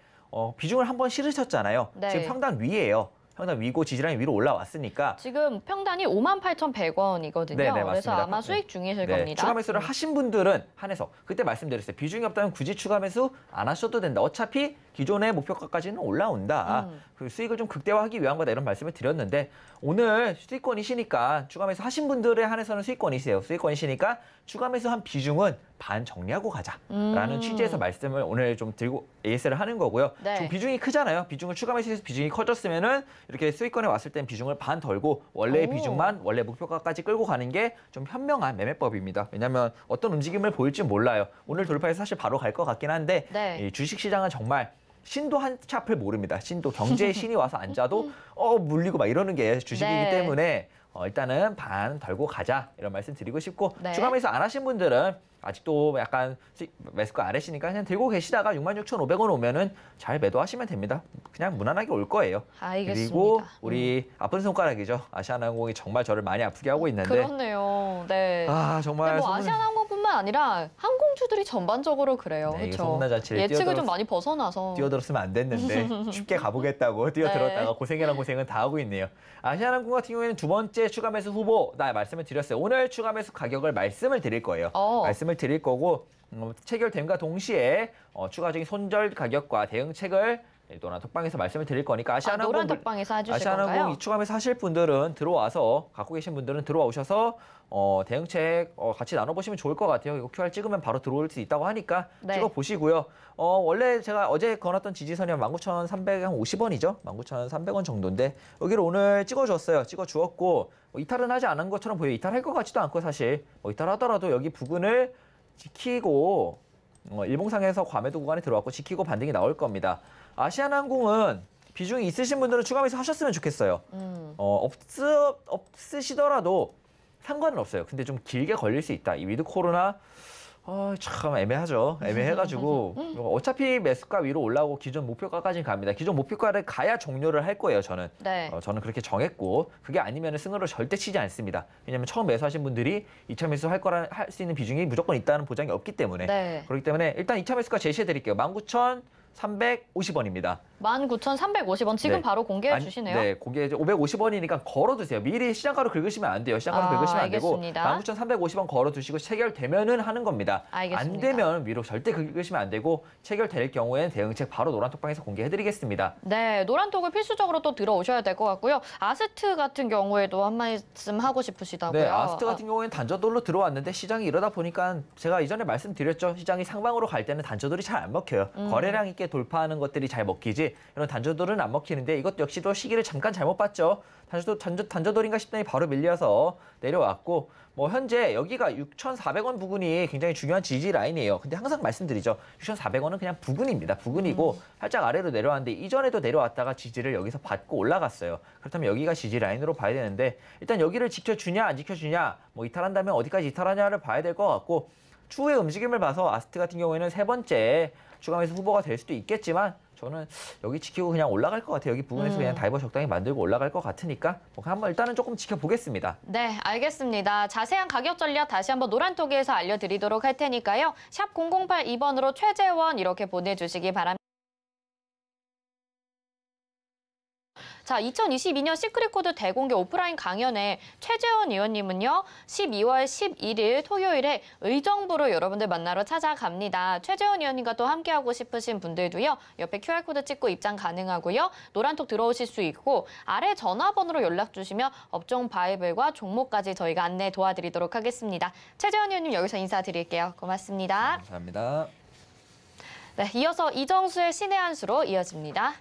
비중을 한번 실으셨잖아요. 네. 지금 평단 위에요. 평단 위고 지지라인 위로 올라왔으니까 지금 평단이 58,100원이거든요. 네네, 그래서 맞습니다. 아마 수익 중이실 네, 겁니다. 추가 매수를 하신 분들은 한해서 그때 말씀드렸어요. 비중이 없다면 굳이 추가 매수 안 하셔도 된다. 어차피 기존의 목표가까지는 올라온다. 그 수익을 좀 극대화하기 위한 거다 이런 말씀을 드렸는데 오늘 수익권이시니까 추가 매수 하신 분들에 한해서는 수익권이세요. 수익권이시니까 추가 매수한 비중은 반 정리하고 가자라는 취지에서 말씀을 오늘 좀 들고 AS를 하는 거고요. 네. 좀 비중이 크잖아요. 비중을 추가 매수해서 비중이 커졌으면은 이렇게 수익권에 왔을 땐 비중을 반 덜고 원래의 비중만 원래 목표가까지 끌고 가는 게 좀 현명한 매매법입니다. 왜냐하면 어떤 움직임을 보일지 몰라요. 오늘 돌파해서 사실 바로 갈 것 같긴 한데 네. 이 주식시장은 정말 신도 한 치 앞을 모릅니다. 신도 경제의 신이 와서 앉아도 물리고 막 이러는 게 주식이기 네. 때문에 일단은 반 덜고 가자 이런 말씀 드리고 싶고 네. 추가 매수 안 하신 분들은 아직도 약간 매수가 아래시니까 그냥 들고 계시다가 66,500원 오면은 잘 매도하시면 됩니다. 그냥 무난하게 올 거예요. 알겠습니다. 그리고 우리 아픈 손가락이죠. 아시아나항공이 정말 저를 많이 아프게 하고 있는데 그렇네요. 네. 정말 근데 뭐 아시아나항공뿐만 아니라 항공주들이 전반적으로 그래요. 네, 이게 그렇죠. 소문난 자체를 예측을 좀 많이 벗어나서. 뛰어들었으면 안 됐는데 쉽게 가보겠다고 뛰어들었다가 네. 고생이란 고생은 다 하고 있네요. 아시아나항공 같은 경우에는 두 번째 추가 매수 후보 나 말씀을 드렸어요. 오늘 추가 매수 가격을 말씀을 드릴 거예요. 말씀을 드릴 거고 체결됨과 동시에 추가적인 손절 가격과 대응책을 노란 톡방에서 말씀을 드릴 거니까 아시아나항공 노란 톡방에서 해주실 아시아나항공 건가요? 이 추가 매수 하실 분들은 들어와서 갖고 계신 분들은 들어오셔서 대응책 같이 나눠보시면 좋을 것 같아요. 이거 QR 찍으면 바로 들어올 수 있다고 하니까 네. 찍어보시고요. 원래 제가 어제 걸었던 지지선이 19,350원이죠. 19,300원 정도인데 여기를 오늘 찍어줬어요. 찍어주었고 이탈은 하지 않은 것처럼 보여요. 이탈할 것 같지도 않고 사실 이탈하더라도 여기 부근을 지키고 일봉상에서 과매도 구간에 들어왔고 지키고 반등이 나올 겁니다. 아시아나항공은 비중이 있으신 분들은 추가 매수 하셨으면 좋겠어요. 없으시더라도 상관은 없어요. 근데 좀 길게 걸릴 수 있다. 이 위드 코로나 참 애매하죠. 애매해가지고 어차피 매수가 위로 올라오고 기존 목표가까지는 갑니다. 기존 목표가를 가야 종료를 할 거예요. 저는. 네. 저는 그렇게 정했고 그게 아니면 승으로 절대 치지 않습니다. 왜냐하면 처음 매수하신 분들이 2차 매수 할 수 있는 비중이 무조건 있다는 보장이 없기 때문에. 네. 그렇기 때문에 일단 2차 매수가 제시해드릴게요. 19,350원입니다. 19,350원 지금 바로 공개해 주시네요. 네, 공개 550원이니까 걸어두세요. 미리 시장가로 긁으시면 안 돼요. 시장가로 긁으시면 안 되고 알겠습니다. 19,350원 걸어두시고 체결되면은 하는 겁니다. 알겠습니다. 안 되면 위로 절대 긁으시면 안 되고 체결될 경우에는 대응책 바로 노란톡방에서 공개해드리겠습니다. 네, 노란톡을 필수적으로 또 들어오셔야 될 것 같고요. 아스트 같은 경우에도 한 말씀 하고 싶으시다고요. 네, 아스트 같은 경우에는 단저돌로 들어왔는데 시장이 이러다 보니까 제가 이전에 말씀드렸죠. 시장이 상방으로 갈 때는 단저돌이 잘 안 먹혀요. 거래량 있게 돌파하는 것들이 잘 먹히지 이런 단저돌은 안 먹히는데 이것 역시도 시기를 잠깐 잘못 봤죠. 단저돌인가 싶더니 바로 밀려서 내려왔고 현재 여기가 6,400원 부근이 굉장히 중요한 지지 라인이에요. 근데 항상 말씀드리죠. 6,400원은 그냥 부근입니다. 부근이고 살짝 아래로 내려왔는데 이전에도 내려왔다가 지지를 여기서 받고 올라갔어요. 그렇다면 여기가 지지 라인으로 봐야 되는데 일단 여기를 지켜주냐 안 지켜주냐 이탈한다면 어디까지 이탈하냐를 봐야 될 것 같고 추후의 움직임을 봐서 아스트 같은 경우에는 세 번째 추가 매수 후보가 될 수도 있겠지만 저는 여기 지키고 그냥 올라갈 것 같아요. 여기 부분에서 그냥 다이버 적당히 만들고 올라갈 것 같으니까 한번 일단은 조금 지켜보겠습니다. 네, 알겠습니다. 자세한 가격 전략 다시 한번 노란톡에서 알려드리도록 할 테니까요. 샵 0082번으로 최재원 이렇게 보내주시기 바랍니다. 자, 2022년 시크릿코드 대공개 오프라인 강연에 최재원 의원님은요. 12월 11일 토요일에 의정부로 여러분들 만나러 찾아갑니다. 최재원 의원님과 또 함께하고 싶으신 분들도요. 옆에 QR코드 찍고 입장 가능하고요. 노란톡 들어오실 수 있고 아래 전화번호로 연락 주시면 업종 바이블과 종목까지 저희가 안내 도와드리도록 하겠습니다. 최재원 의원님 여기서 인사드릴게요. 고맙습니다. 감사합니다. 네, 이어서 이정수의 신의 한 수로 이어집니다.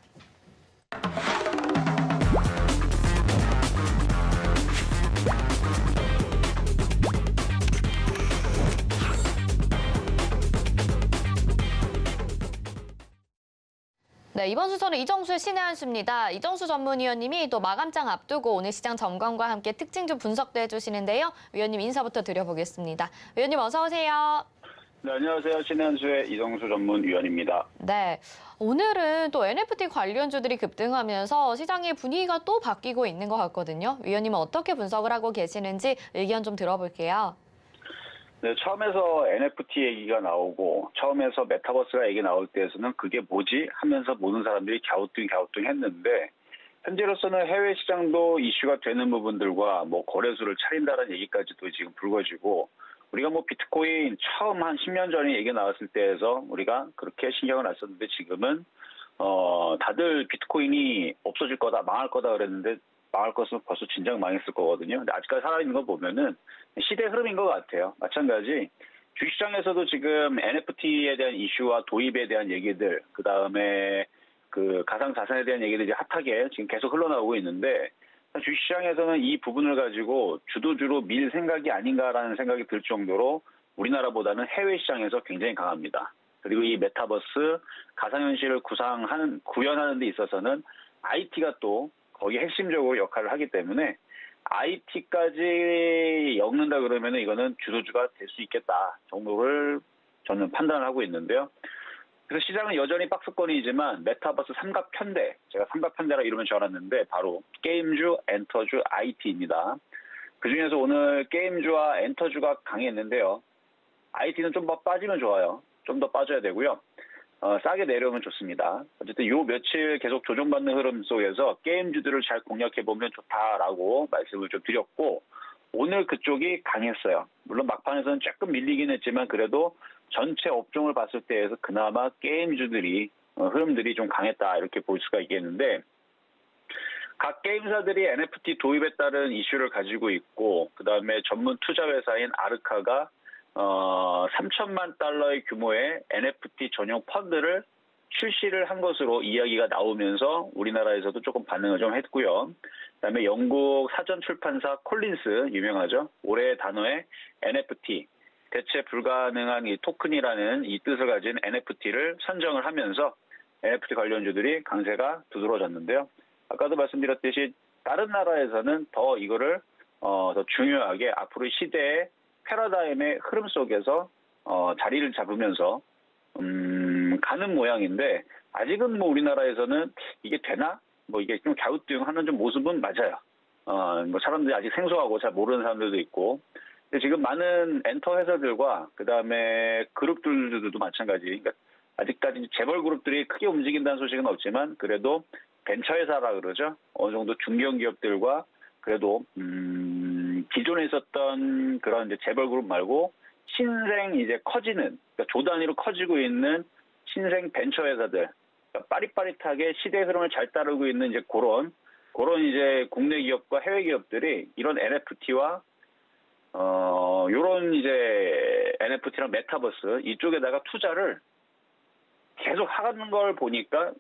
네, 이번 순서는 이정수의 신의 한 수입니다. 이정수 전문위원님이 또 마감장 앞두고 오늘 시장 점검과 함께 특징 좀 분석도 해주시는데요. 위원님 인사부터 드려보겠습니다. 위원님 어서 오세요. 네, 안녕하세요. 신의 한 수의 이정수 전문위원입니다. 네, 오늘은 또 NFT 관련주들이 급등하면서 시장의 분위기가 또 바뀌고 있는 것 같거든요. 위원님은 어떻게 분석을 하고 계시는지 의견 좀 들어볼게요. 네, 처음에서 NFT 얘기가 나오고 처음에서 메타버스가 얘기 나올 때에서는 그게 뭐지 하면서 모든 사람들이 갸우뚱 했는데 현재로서는 해외 시장도 이슈가 되는 부분들과 뭐 거래소를 차린다는 얘기까지도 지금 불거지고 우리가 뭐 비트코인 처음 한 10년 전에 얘기 나왔을 때에서 우리가 그렇게 신경을 안 썼는데 지금은 다들 비트코인이 없어질 거다, 망할 거다 그랬는데 망할 것은 벌써 진작 망했을 거거든요. 근데 아직까지 살아있는 거 보면은 시대 흐름인 것 같아요. 마찬가지 주식시장에서도 지금 NFT에 대한 이슈와 도입에 대한 얘기들, 그 다음에 그 가상자산에 대한 얘기들이 핫하게 지금 계속 흘러나오고 있는데 주식시장에서는 이 부분을 가지고 주도주로 밀 생각이 아닌가라는 생각이 들 정도로 우리나라보다는 해외 시장에서 굉장히 강합니다. 그리고 이 메타버스 가상현실을 구현하는 데 있어서는 IT가 또 거기에 핵심적으로 역할을 하기 때문에 IT까지 엮는다 그러면 이거는 주도주가 될 수 있겠다 정도를 저는 판단을 하고 있는데요. 그래서 시장은 여전히 박스권이지만 메타버스 삼각편대, 제가 삼각편대라 이러면 줄 알았는데 바로 게임주, 엔터주, IT입니다. 그중에서 오늘 게임주와 엔터주가 강했는데요. IT는 좀 더 빠지면 좋아요. 좀 더 빠져야 되고요. 싸게 내려오면 좋습니다. 어쨌든 요 며칠 계속 조정받는 흐름 속에서 게임주들을 잘 공략해보면 좋다라고 말씀을 좀 드렸고 오늘 그쪽이 강했어요. 물론 막판에서는 조금 밀리긴 했지만 그래도 전체 업종을 봤을 때에서 그나마 게임주들이 흐름들이 좀 강했다 이렇게 볼 수가 있겠는데 각 게임사들이 NFT 도입에 따른 이슈를 가지고 있고 그다음에 전문 투자 회사인 아르카가 3천만 달러의 규모의 NFT 전용 펀드를 출시를 한 것으로 이야기가 나오면서 우리나라에서도 조금 반응을 좀 했고요. 그다음에 영국 사전 출판사 콜린스 유명하죠. 올해의 단어에 NFT 대체 불가능한 이 토큰이라는 이 뜻을 가진 NFT를 선정을 하면서 NFT 관련주들이 강세가 두드러졌는데요. 아까도 말씀드렸듯이 다른 나라에서는 더 이거를 더 중요하게 앞으로 시대의 패러다임의 흐름 속에서 자리를 잡으면서 가는 모양인데 아직은 뭐 우리나라에서는 이게 되나? 뭐 이게 좀 갸우뚱하는 좀 모습은 맞아요. 뭐 사람들이 아직 생소하고 잘 모르는 사람들도 있고. 근데 지금 많은 엔터 회사들과 그 다음에 그룹들도 마찬가지. 그러니까 아직까지 재벌 그룹들이 크게 움직인다는 소식은 없지만 그래도 벤처 회사라 그러죠. 어느 정도 중견 기업들과 그래도 기존에 있었던 그런 이제 재벌 그룹 말고 신생 이제 커지는 그러니까 조 단위로 커지고 있는 신생 벤처 회사들 그러니까 빠릿빠릿하게 시대 흐름을 잘 따르고 있는 이제 그런 이제 국내 기업과 해외 기업들이 이런 NFT와 요런 이제 NFT랑 메타버스 이쪽에다가 투자를 계속 하는 걸 보니까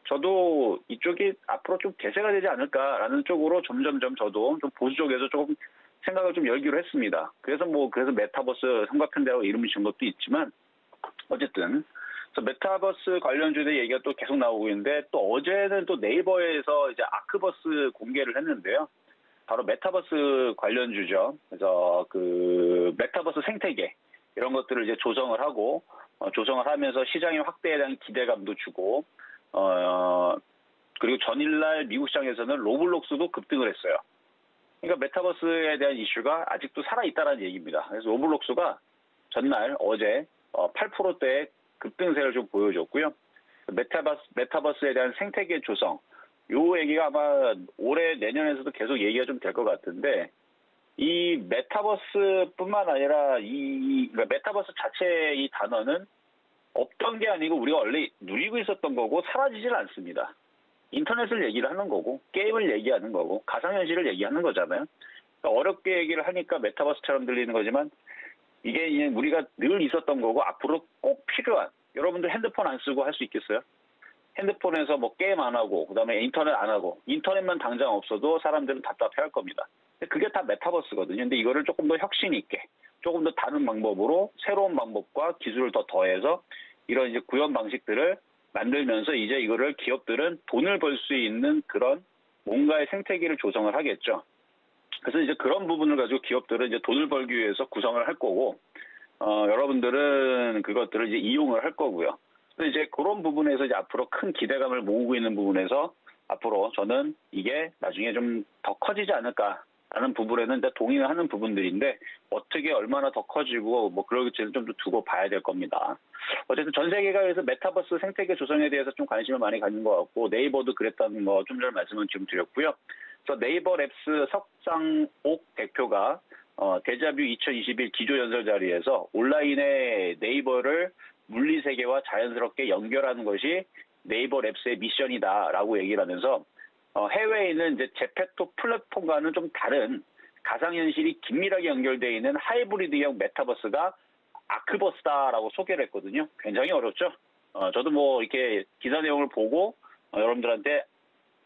저도 이쪽이 앞으로 좀 대세가 되지 않을까라는 쪽으로 점점점 저도 좀 보수 쪽에서 조금 생각을 좀 열기로 했습니다. 그래서 메타버스 삼각편대라고 이름을 지은 것도 있지만 어쨌든 그래서 메타버스 관련주의 얘기가 또 계속 나오고 있는데 또 어제는 또 네이버에서 이제 아크버스 공개를 했는데요. 바로 메타버스 관련주죠. 그래서 그 메타버스 생태계 이런 것들을 이제 조성을 하면서 시장의 확대에 대한 기대감도 주고 그리고 전일날 미국 시장에서는 로블록스도 급등을 했어요. 그러니까 메타버스에 대한 이슈가 아직도 살아있다는 얘기입니다. 그래서 로블록스가 전날 어제 8%대의 급등세를 좀 보여줬고요. 메타버스에 대한 생태계 조성 요 얘기가 아마 올해 내년에서도 계속 얘기가 좀 될 것 같은데 이 메타버스뿐만 아니라 그러니까 메타버스 자체의 이 단어는 없던 게 아니고 우리가 원래 누리고 있었던 거고 사라지질 않습니다. 인터넷을 얘기를 하는 거고 게임을 얘기하는 거고 가상현실을 얘기하는 거잖아요. 그러니까 어렵게 얘기를 하니까 메타버스처럼 들리는 거지만 이게 이제 우리가 늘 있었던 거고 앞으로 꼭 필요한 여러분들 핸드폰 안 쓰고 할 수 있겠어요? 핸드폰에서 뭐 게임 안 하고 그다음에 인터넷 안 하고 인터넷만 당장 없어도 사람들은 답답해할 겁니다. 그게 다 메타버스거든요. 근데 이거를 조금 더 혁신 있게 조금 더 다른 방법으로 새로운 방법과 기술을 더 더해서 이런 이제 구현 방식들을 만들면서 이제 이거를 기업들은 돈을 벌 수 있는 그런 뭔가의 생태계를 조성을 하겠죠. 그래서 이제 그런 부분을 가지고 기업들은 이제 돈을 벌기 위해서 구성을 할 거고, 여러분들은 그것들을 이제 이용을 할 거고요. 그래서 이제 그런 부분에서 이제 앞으로 큰 기대감을 모으고 있는 부분에서 앞으로 저는 이게 나중에 좀 더 커지지 않을까라는 부분에는 이제 동의를 하는 부분들인데 어떻게 얼마나 더 커지고 뭐 그럴지는 좀 두고 봐야 될 겁니다. 어쨌든 전 세계가 그래서 메타버스 생태계 조성에 대해서 좀 관심을 많이 갖는 것 같고 네이버도 그랬다는 거 좀 전에 말씀을 좀 드렸고요. 그래서 네이버 랩스 석상옥 대표가 데자뷰 2021 기조연설 자리에서 온라인의 네이버를 물리세계와 자연스럽게 연결하는 것이 네이버 랩스의 미션이다라고 얘기를 하면서 해외에 있는 이제 제페토 플랫폼과는 좀 다른 가상현실이 긴밀하게 연결되어 있는 하이브리드형 메타버스가 아크버스다라고 소개를 했거든요. 굉장히 어렵죠. 저도 뭐 이렇게 기사 내용을 보고 여러분들한테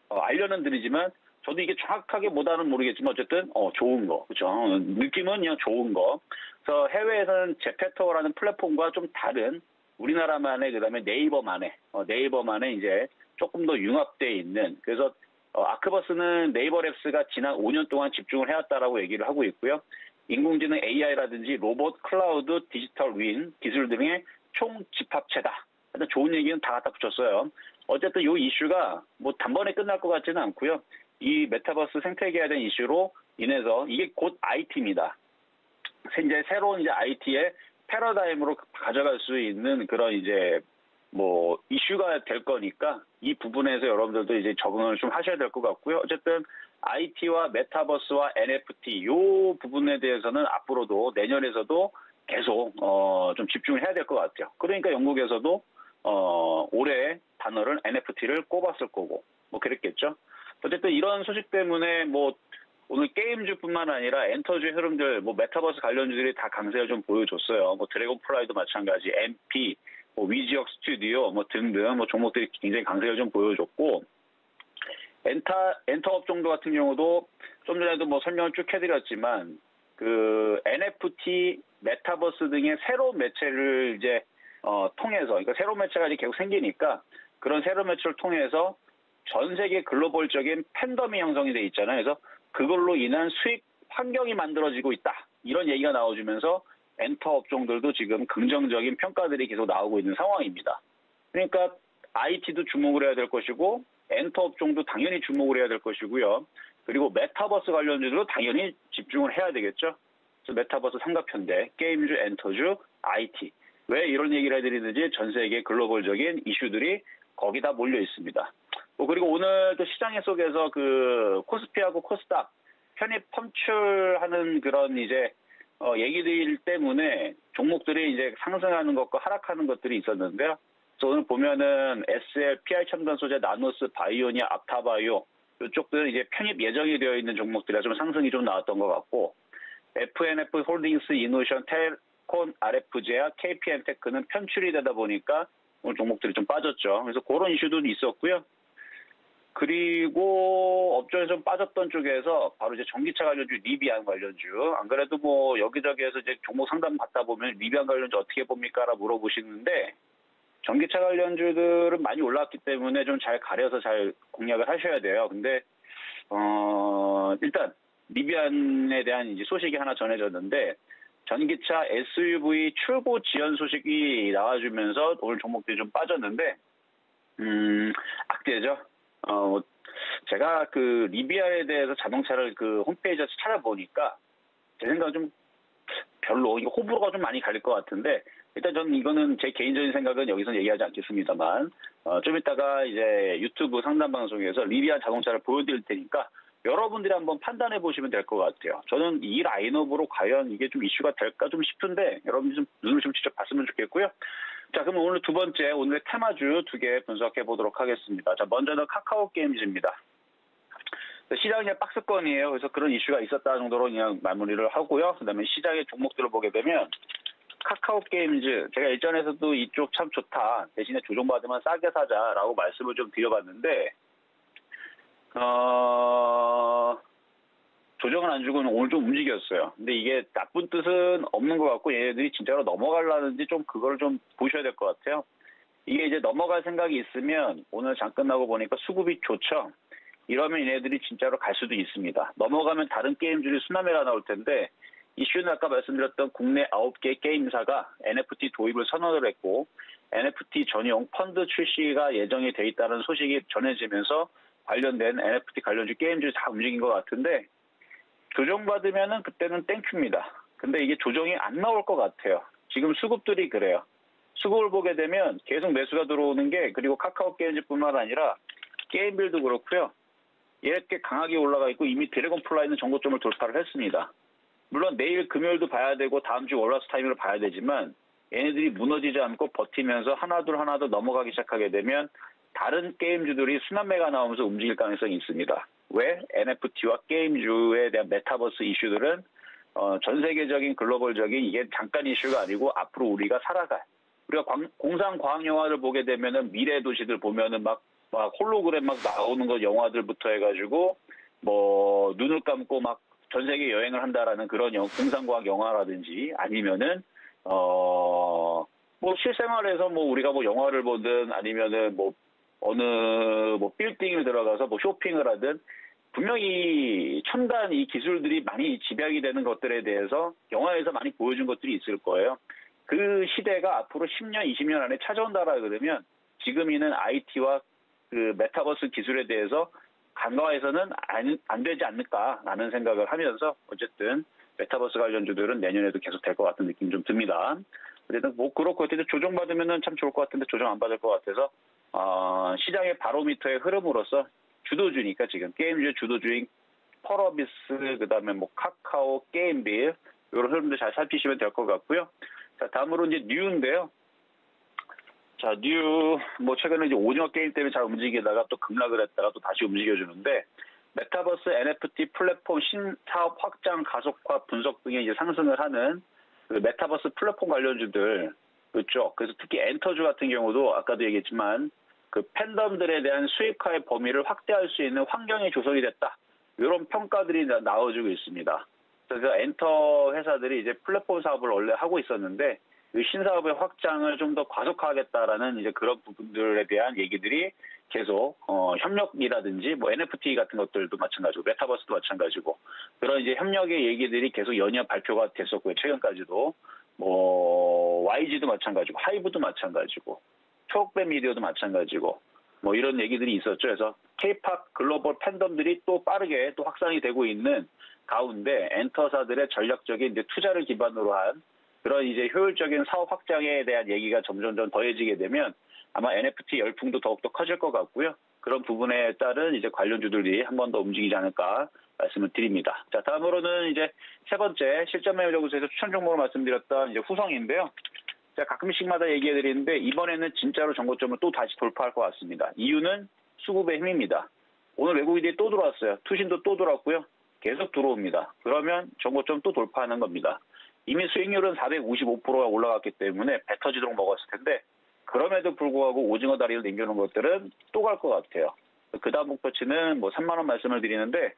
알려는 드리지만 저도 이게 정확하게 뭐다는 모르겠지만 어쨌든 좋은 거, 그렇죠? 느낌은 그냥 좋은 거. 그래서 해외에서는 제페토라는 플랫폼과 좀 다른 우리나라만의 그다음에 네이버만의 이제 조금 더 융합되어 있는 그래서 아크버스는 네이버 랩스가 지난 5년 동안 집중을 해왔다라고 얘기를 하고 있고요. 인공지능 AI라든지 로봇, 클라우드, 디지털 윈 기술 등의 총집합체다. 하여튼 좋은 얘기는 다 갖다 붙였어요. 어쨌든 이 이슈가 뭐 단번에 끝날 것 같지는 않고요. 이 메타버스 생태계에 대한 이슈로 인해서 이게 곧 IT입니다. 이제 새로운 이제 IT의 패러다임으로 가져갈 수 있는 그런 이제 뭐 이슈가 될 거니까 이 부분에서 여러분들도 이제 적응을 좀 하셔야 될 것 같고요. 어쨌든 IT와 메타버스와 NFT 요 부분에 대해서는 앞으로도 내년에서도 계속 좀 집중을 해야 될 것 같아요. 그러니까 영국에서도 올해 단어를 NFT를 꼽았을 거고 뭐 그랬겠죠. 어쨌든 이런 소식 때문에 뭐 오늘 게임주뿐만 아니라 엔터주의 흐름들, 뭐 메타버스 관련주들이 다 강세를 좀 보여줬어요. 뭐 드래곤플라이도 마찬가지, MP, 뭐 위지역 스튜디오, 뭐 등등 뭐 종목들이 굉장히 강세를 좀 보여줬고, 엔터 업종도 같은 경우도 좀 전에도 뭐 설명을 쭉 해드렸지만 그 NFT, 메타버스 등의 새로운 매체를 이제 통해서, 그러니까 새로운 매체가 이제 계속 생기니까 그런 새로운 매체를 통해서 전 세계 글로벌적인 팬덤이 형성이 돼 있잖아요. 그래서 그걸로 인한 수익 환경이 만들어지고 있다. 이런 얘기가 나와주면서 엔터 업종들도 지금 긍정적인 평가들이 계속 나오고 있는 상황입니다. 그러니까 IT도 주목을 해야 될 것이고 엔터 업종도 당연히 주목을 해야 될 것이고요. 그리고 메타버스 관련주도 당연히 집중을 해야 되겠죠. 그래서 메타버스 삼각편대, 게임주, 엔터주, IT. 왜 이런 얘기를 해드리는지 전 세계 글로벌적인 이슈들이 거기 다 몰려 있습니다. 그리고 오늘 또 시장 속에서 그 코스피하고 코스닥 편입 펌출하는 그런 이제 얘기들 때문에 종목들이 이제 상승하는 것과 하락하는 것들이 있었는데요. 그래서 오늘 보면은 SL, PI 첨단 소재, 나노스, 바이오니아, 앞타바이오 이쪽들은 이제 편입 예정이 되어 있는 종목들이라 좀 상승이 좀 나왔던 것 같고, FNF 홀딩스, 이노션, 텔콘, RF제약, KPM테크는 편출이 되다 보니까 오늘 종목들이 좀 빠졌죠. 그래서 그런 이슈도 있었고요. 그리고 업종에 좀 빠졌던 쪽에서 바로 이제 전기차 관련주, 리비안 관련주. 안 그래도 뭐 여기저기에서 이제 종목 상담 받다 보면 리비안 관련주 어떻게 봅니까라고 물어보시는데, 전기차 관련주들은 많이 올라왔기 때문에 좀 잘 가려서 잘 공략을 하셔야 돼요. 근데 일단 리비안에 대한 이제 소식이 하나 전해졌는데, 전기차 SUV 출고 지연 소식이 나와주면서 오늘 종목들이 좀 빠졌는데, 악재죠. 제가 그 리비안에 대해서 자동차를 그 홈페이지에서 찾아보니까 제 생각은 좀 별로, 이거 호불호가 좀 많이 갈릴 것 같은데, 일단 저는 이거는 제 개인적인 생각은 여기서 얘기하지 않겠습니다만, 좀 이따가 이제 유튜브 상담 방송에서 리비안 자동차를 보여드릴 테니까 여러분들이 한번 판단해 보시면 될 것 같아요. 저는 이 라인업으로 과연 이게 좀 이슈가 될까 좀 싶은데 여러분들이 좀 눈을 좀 직접 봤으면 좋겠고요. 자, 그럼 오늘 두 번째, 오늘의 테마주 2개 분석해 보도록 하겠습니다. 자, 먼저는 카카오 게임즈입니다. 시장이 그냥 박스권이에요. 그래서 그런 이슈가 있었다 정도로 그냥 마무리를 하고요. 그 다음에 시장의 종목들을 보게 되면 카카오 게임즈, 제가 일전에서도 이쪽 참 좋다, 대신에 조정받으면 싸게 사자라고 말씀을 좀 드려봤는데, 조정은 안 주고는 오늘 좀 움직였어요. 근데 이게 나쁜 뜻은 없는 것 같고 얘네들이 진짜로 넘어가려는지 좀 그걸 좀 보셔야 될 것 같아요. 이게 이제 넘어갈 생각이 있으면 오늘 장 끝나고 보니까 수급이 좋죠. 이러면 얘네들이 진짜로 갈 수도 있습니다. 넘어가면 다른 게임들이 수남매가 나올 텐데 이슈는 아까 말씀드렸던 국내 9개 게임사가 NFT 도입을 선언을 했고 NFT 전용 펀드 출시가 예정이 돼 있다는 소식이 전해지면서 관련된 NFT 관련주 게임들이 다 움직인 것 같은데 조정받으면은 그때는 땡큐입니다. 근데 이게 조정이 안 나올 것 같아요. 지금 수급들이 그래요. 수급을 보게 되면 계속 매수가 들어오는 게 그리고 카카오 게임즈뿐만 아니라 게임빌도 그렇고요. 이렇게 강하게 올라가 있고 이미 드래곤 플라이는 정고점을 돌파를 했습니다. 물론 내일 금요일도 봐야 되고 다음 주 월화수 타이밍을 봐야 되지만 얘네들이 무너지지 않고 버티면서 하나둘 넘어가기 시작하게 되면 다른 게임주들이 순환매가 나오면서 움직일 가능성이 있습니다. 왜? NFT와 게임주에 대한 메타버스 이슈들은 전 세계적인 글로벌적인 이게 잠깐 이슈가 아니고 앞으로 우리가 살아갈 우리가 공상 과학 영화를 보게 되면은 미래 도시들 보면은 막 홀로그램 막 나오는 거 영화들부터 해가지고 뭐 눈을 감고 막 전 세계 여행을 한다라는 그런 공상 과학 영화라든지 아니면은 뭐 실생활에서 뭐 우리가 뭐 영화를 보든 아니면은 뭐 어느 뭐 빌딩을 들어가서 뭐 쇼핑을 하든 분명히 첨단 이 기술들이 많이 집약이 되는 것들에 대해서 영화에서 많이 보여준 것들이 있을 거예요. 그 시대가 앞으로 10년, 20년 안에 찾아온다라 그러면 지금 있는 IT와 그 메타버스 기술에 대해서 간과해서는 안 되지 않을까라는 생각을 하면서 어쨌든 메타버스 관련주들은 내년에도 계속 될 것 같은 느낌이 좀 듭니다. 어쨌든 뭐 그렇고 어쨌든 조정받으면은 참 좋을 것 같은데 조정 안 받을 것 같아서 시장의 바로미터의 흐름으로서 주도주니까 지금 게임주의 주도주인 펄어비스 그다음에 뭐 카카오, 게임빌 이런 흐름들 잘 살피시면 될 것 같고요. 자 다음으로 이제 뉴인데요. 자, 뭐, 최근에 이제 오징어 게임 때문에 잘 움직이다가 또 급락을 했다가 또 다시 움직여주는데, 메타버스 NFT 플랫폼 신사업 확장 가속화 분석 등에 이제 상승을 하는 그 메타버스 플랫폼 관련주들, 그렇죠. 그래서 특히 엔터주 같은 경우도 아까도 얘기했지만, 그 팬덤들에 대한 수익화의 범위를 확대할 수 있는 환경이 조성이 됐다. 이런 평가들이 나와주고 있습니다. 그래서 엔터 회사들이 이제 플랫폼 사업을 원래 하고 있었는데, 그 신사업의 확장을 좀 더 과속화하겠다라는 이제 그런 부분들에 대한 얘기들이 계속 협력이라든지 뭐 NFT 같은 것들도 마찬가지고 메타버스도 마찬가지고 그런 이제 협력의 얘기들이 계속 연이어 발표가 됐었고요. 최근까지도 뭐 YG도 마찬가지고 하이브도 마찬가지고 초록배 미디어도 마찬가지고 뭐 이런 얘기들이 있었죠. 그래서 K-팝 글로벌 팬덤들이 또 빠르게 또 확산이 되고 있는 가운데 엔터사들의 전략적인 이제 투자를 기반으로 한 그런 이제 효율적인 사업 확장에 대한 얘기가 점점 더해지게 되면 아마 NFT 열풍도 더욱더 커질 것 같고요. 그런 부분에 따른 이제 관련주들이 한 번 더 움직이지 않을까 말씀을 드립니다. 자, 다음으로는 이제 세 번째 실전 매매 연구소에서 추천 종목으로 말씀드렸던 이제 후성인데요. 제가 가끔씩마다 얘기해 드리는데 이번에는 진짜로 정고점을 또 다시 돌파할 것 같습니다. 이유는 수급의 힘입니다. 오늘 외국인들이 또 들어왔어요. 투신도 또 들어왔고요. 계속 들어옵니다. 그러면 정고점 또 돌파하는 겁니다. 이미 수익률은 455%가 올라갔기 때문에 배 터지도록 먹었을 텐데 그럼에도 불구하고 오징어 다리를 남겨놓은 것들은 또 갈 것 같아요. 그 다음 목표치는 뭐 3만 원 말씀을 드리는데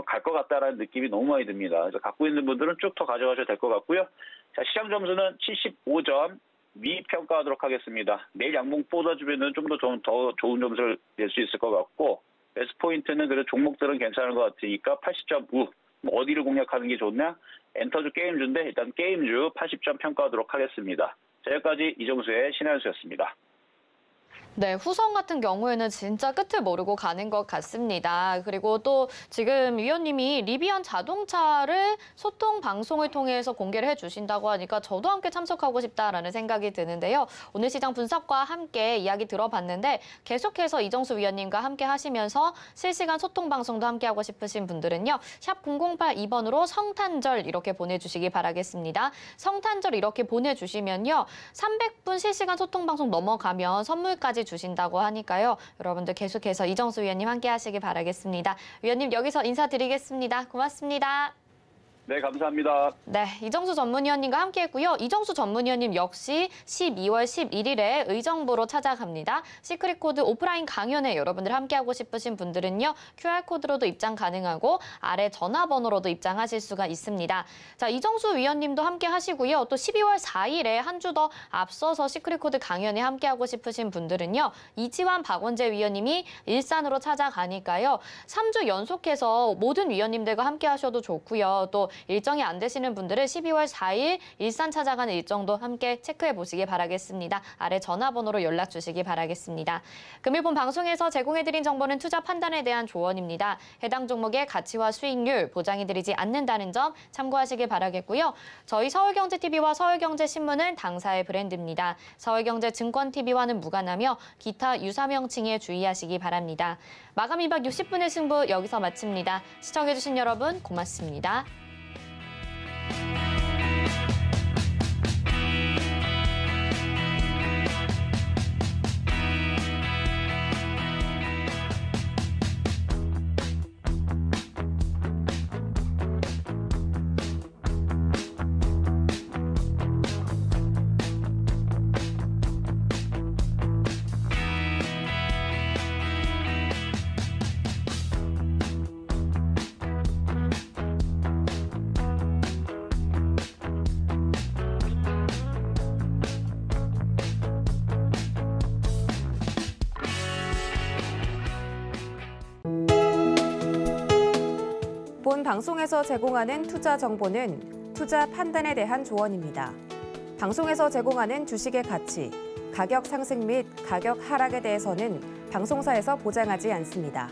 갈 것 같다라는 느낌이 너무 많이 듭니다. 그래서 갖고 있는 분들은 쭉 더 가져가셔도 될 것 같고요. 자, 시장 점수는 75점 미평가하도록 하겠습니다. 내일 양봉 뻗어주면은 좀 더 좋은 점수를 낼 수 있을 것 같고 베스트 포인트는 그래도 종목들은 괜찮은 것 같으니까 80.5. 뭐 어디를 공략하는 게 좋냐? 엔터주 게임주인데 일단 게임주 80점 평가하도록 하겠습니다. 자, 여기까지 이정수의 신한수였습니다. 네, 후성 같은 경우에는 진짜 끝을 모르고 가는 것 같습니다. 그리고 또 지금 위원님이 리비안 자동차를 소통 방송을 통해서 공개를 해주신다고 하니까 저도 함께 참석하고 싶다라는 생각이 드는데요. 오늘 시장 분석과 함께 이야기 들어봤는데 계속해서 이정수 위원님과 함께 하시면서 실시간 소통 방송도 함께 하고 싶으신 분들은요. 샵 0082번으로 성탄절 이렇게 보내주시기 바라겠습니다. 성탄절 이렇게 보내주시면요. 300분 실시간 소통 방송 넘어가면 선물까지 주신다고 하니까요. 여러분들 계속해서 이정수 위원님 함께 하시기 바라겠습니다. 위원님 여기서 인사드리겠습니다. 고맙습니다. 네, 감사합니다. 네, 이정수 전문위원님과 함께했고요. 이정수 전문위원님 역시 12월 11일에 의정부로 찾아갑니다. 시크릿 코드 오프라인 강연에 여러분들 함께하고 싶으신 분들은요. QR코드로도 입장 가능하고 아래 전화번호로도 입장하실 수가 있습니다. 자, 이정수 위원님도 함께하시고요. 또 12월 4일에 한 주 더 앞서서 시크릿 코드 강연에 함께하고 싶으신 분들은요. 이지환 박원재 위원님이 일산으로 찾아가니까요. 3주 연속해서 모든 위원님들과 함께하셔도 좋고요. 또 일정이 안 되시는 분들은 12월 4일 일산 찾아가는 일정도 함께 체크해 보시기 바라겠습니다. 아래 전화번호로 연락 주시기 바라겠습니다. 금일본 방송에서 제공해드린 정보는 투자 판단에 대한 조언입니다. 해당 종목의 가치와 수익률 보장해드리지 않는다는 점 참고하시길 바라겠고요. 저희 서울경제TV와 서울경제신문은 당사의 브랜드입니다. 서울경제증권TV와는 무관하며 기타 유사 명칭에 주의하시기 바랍니다. 마감 2박 60분의 승부 여기서 마칩니다. 시청해주신 여러분 고맙습니다. 본 방송에서 제공하는 투자 정보는 투자 판단에 대한 조언입니다. 방송에서 제공하는 주식의 가치, 가격 상승 및 가격 하락에 대해서는 방송사에서 보장하지 않습니다.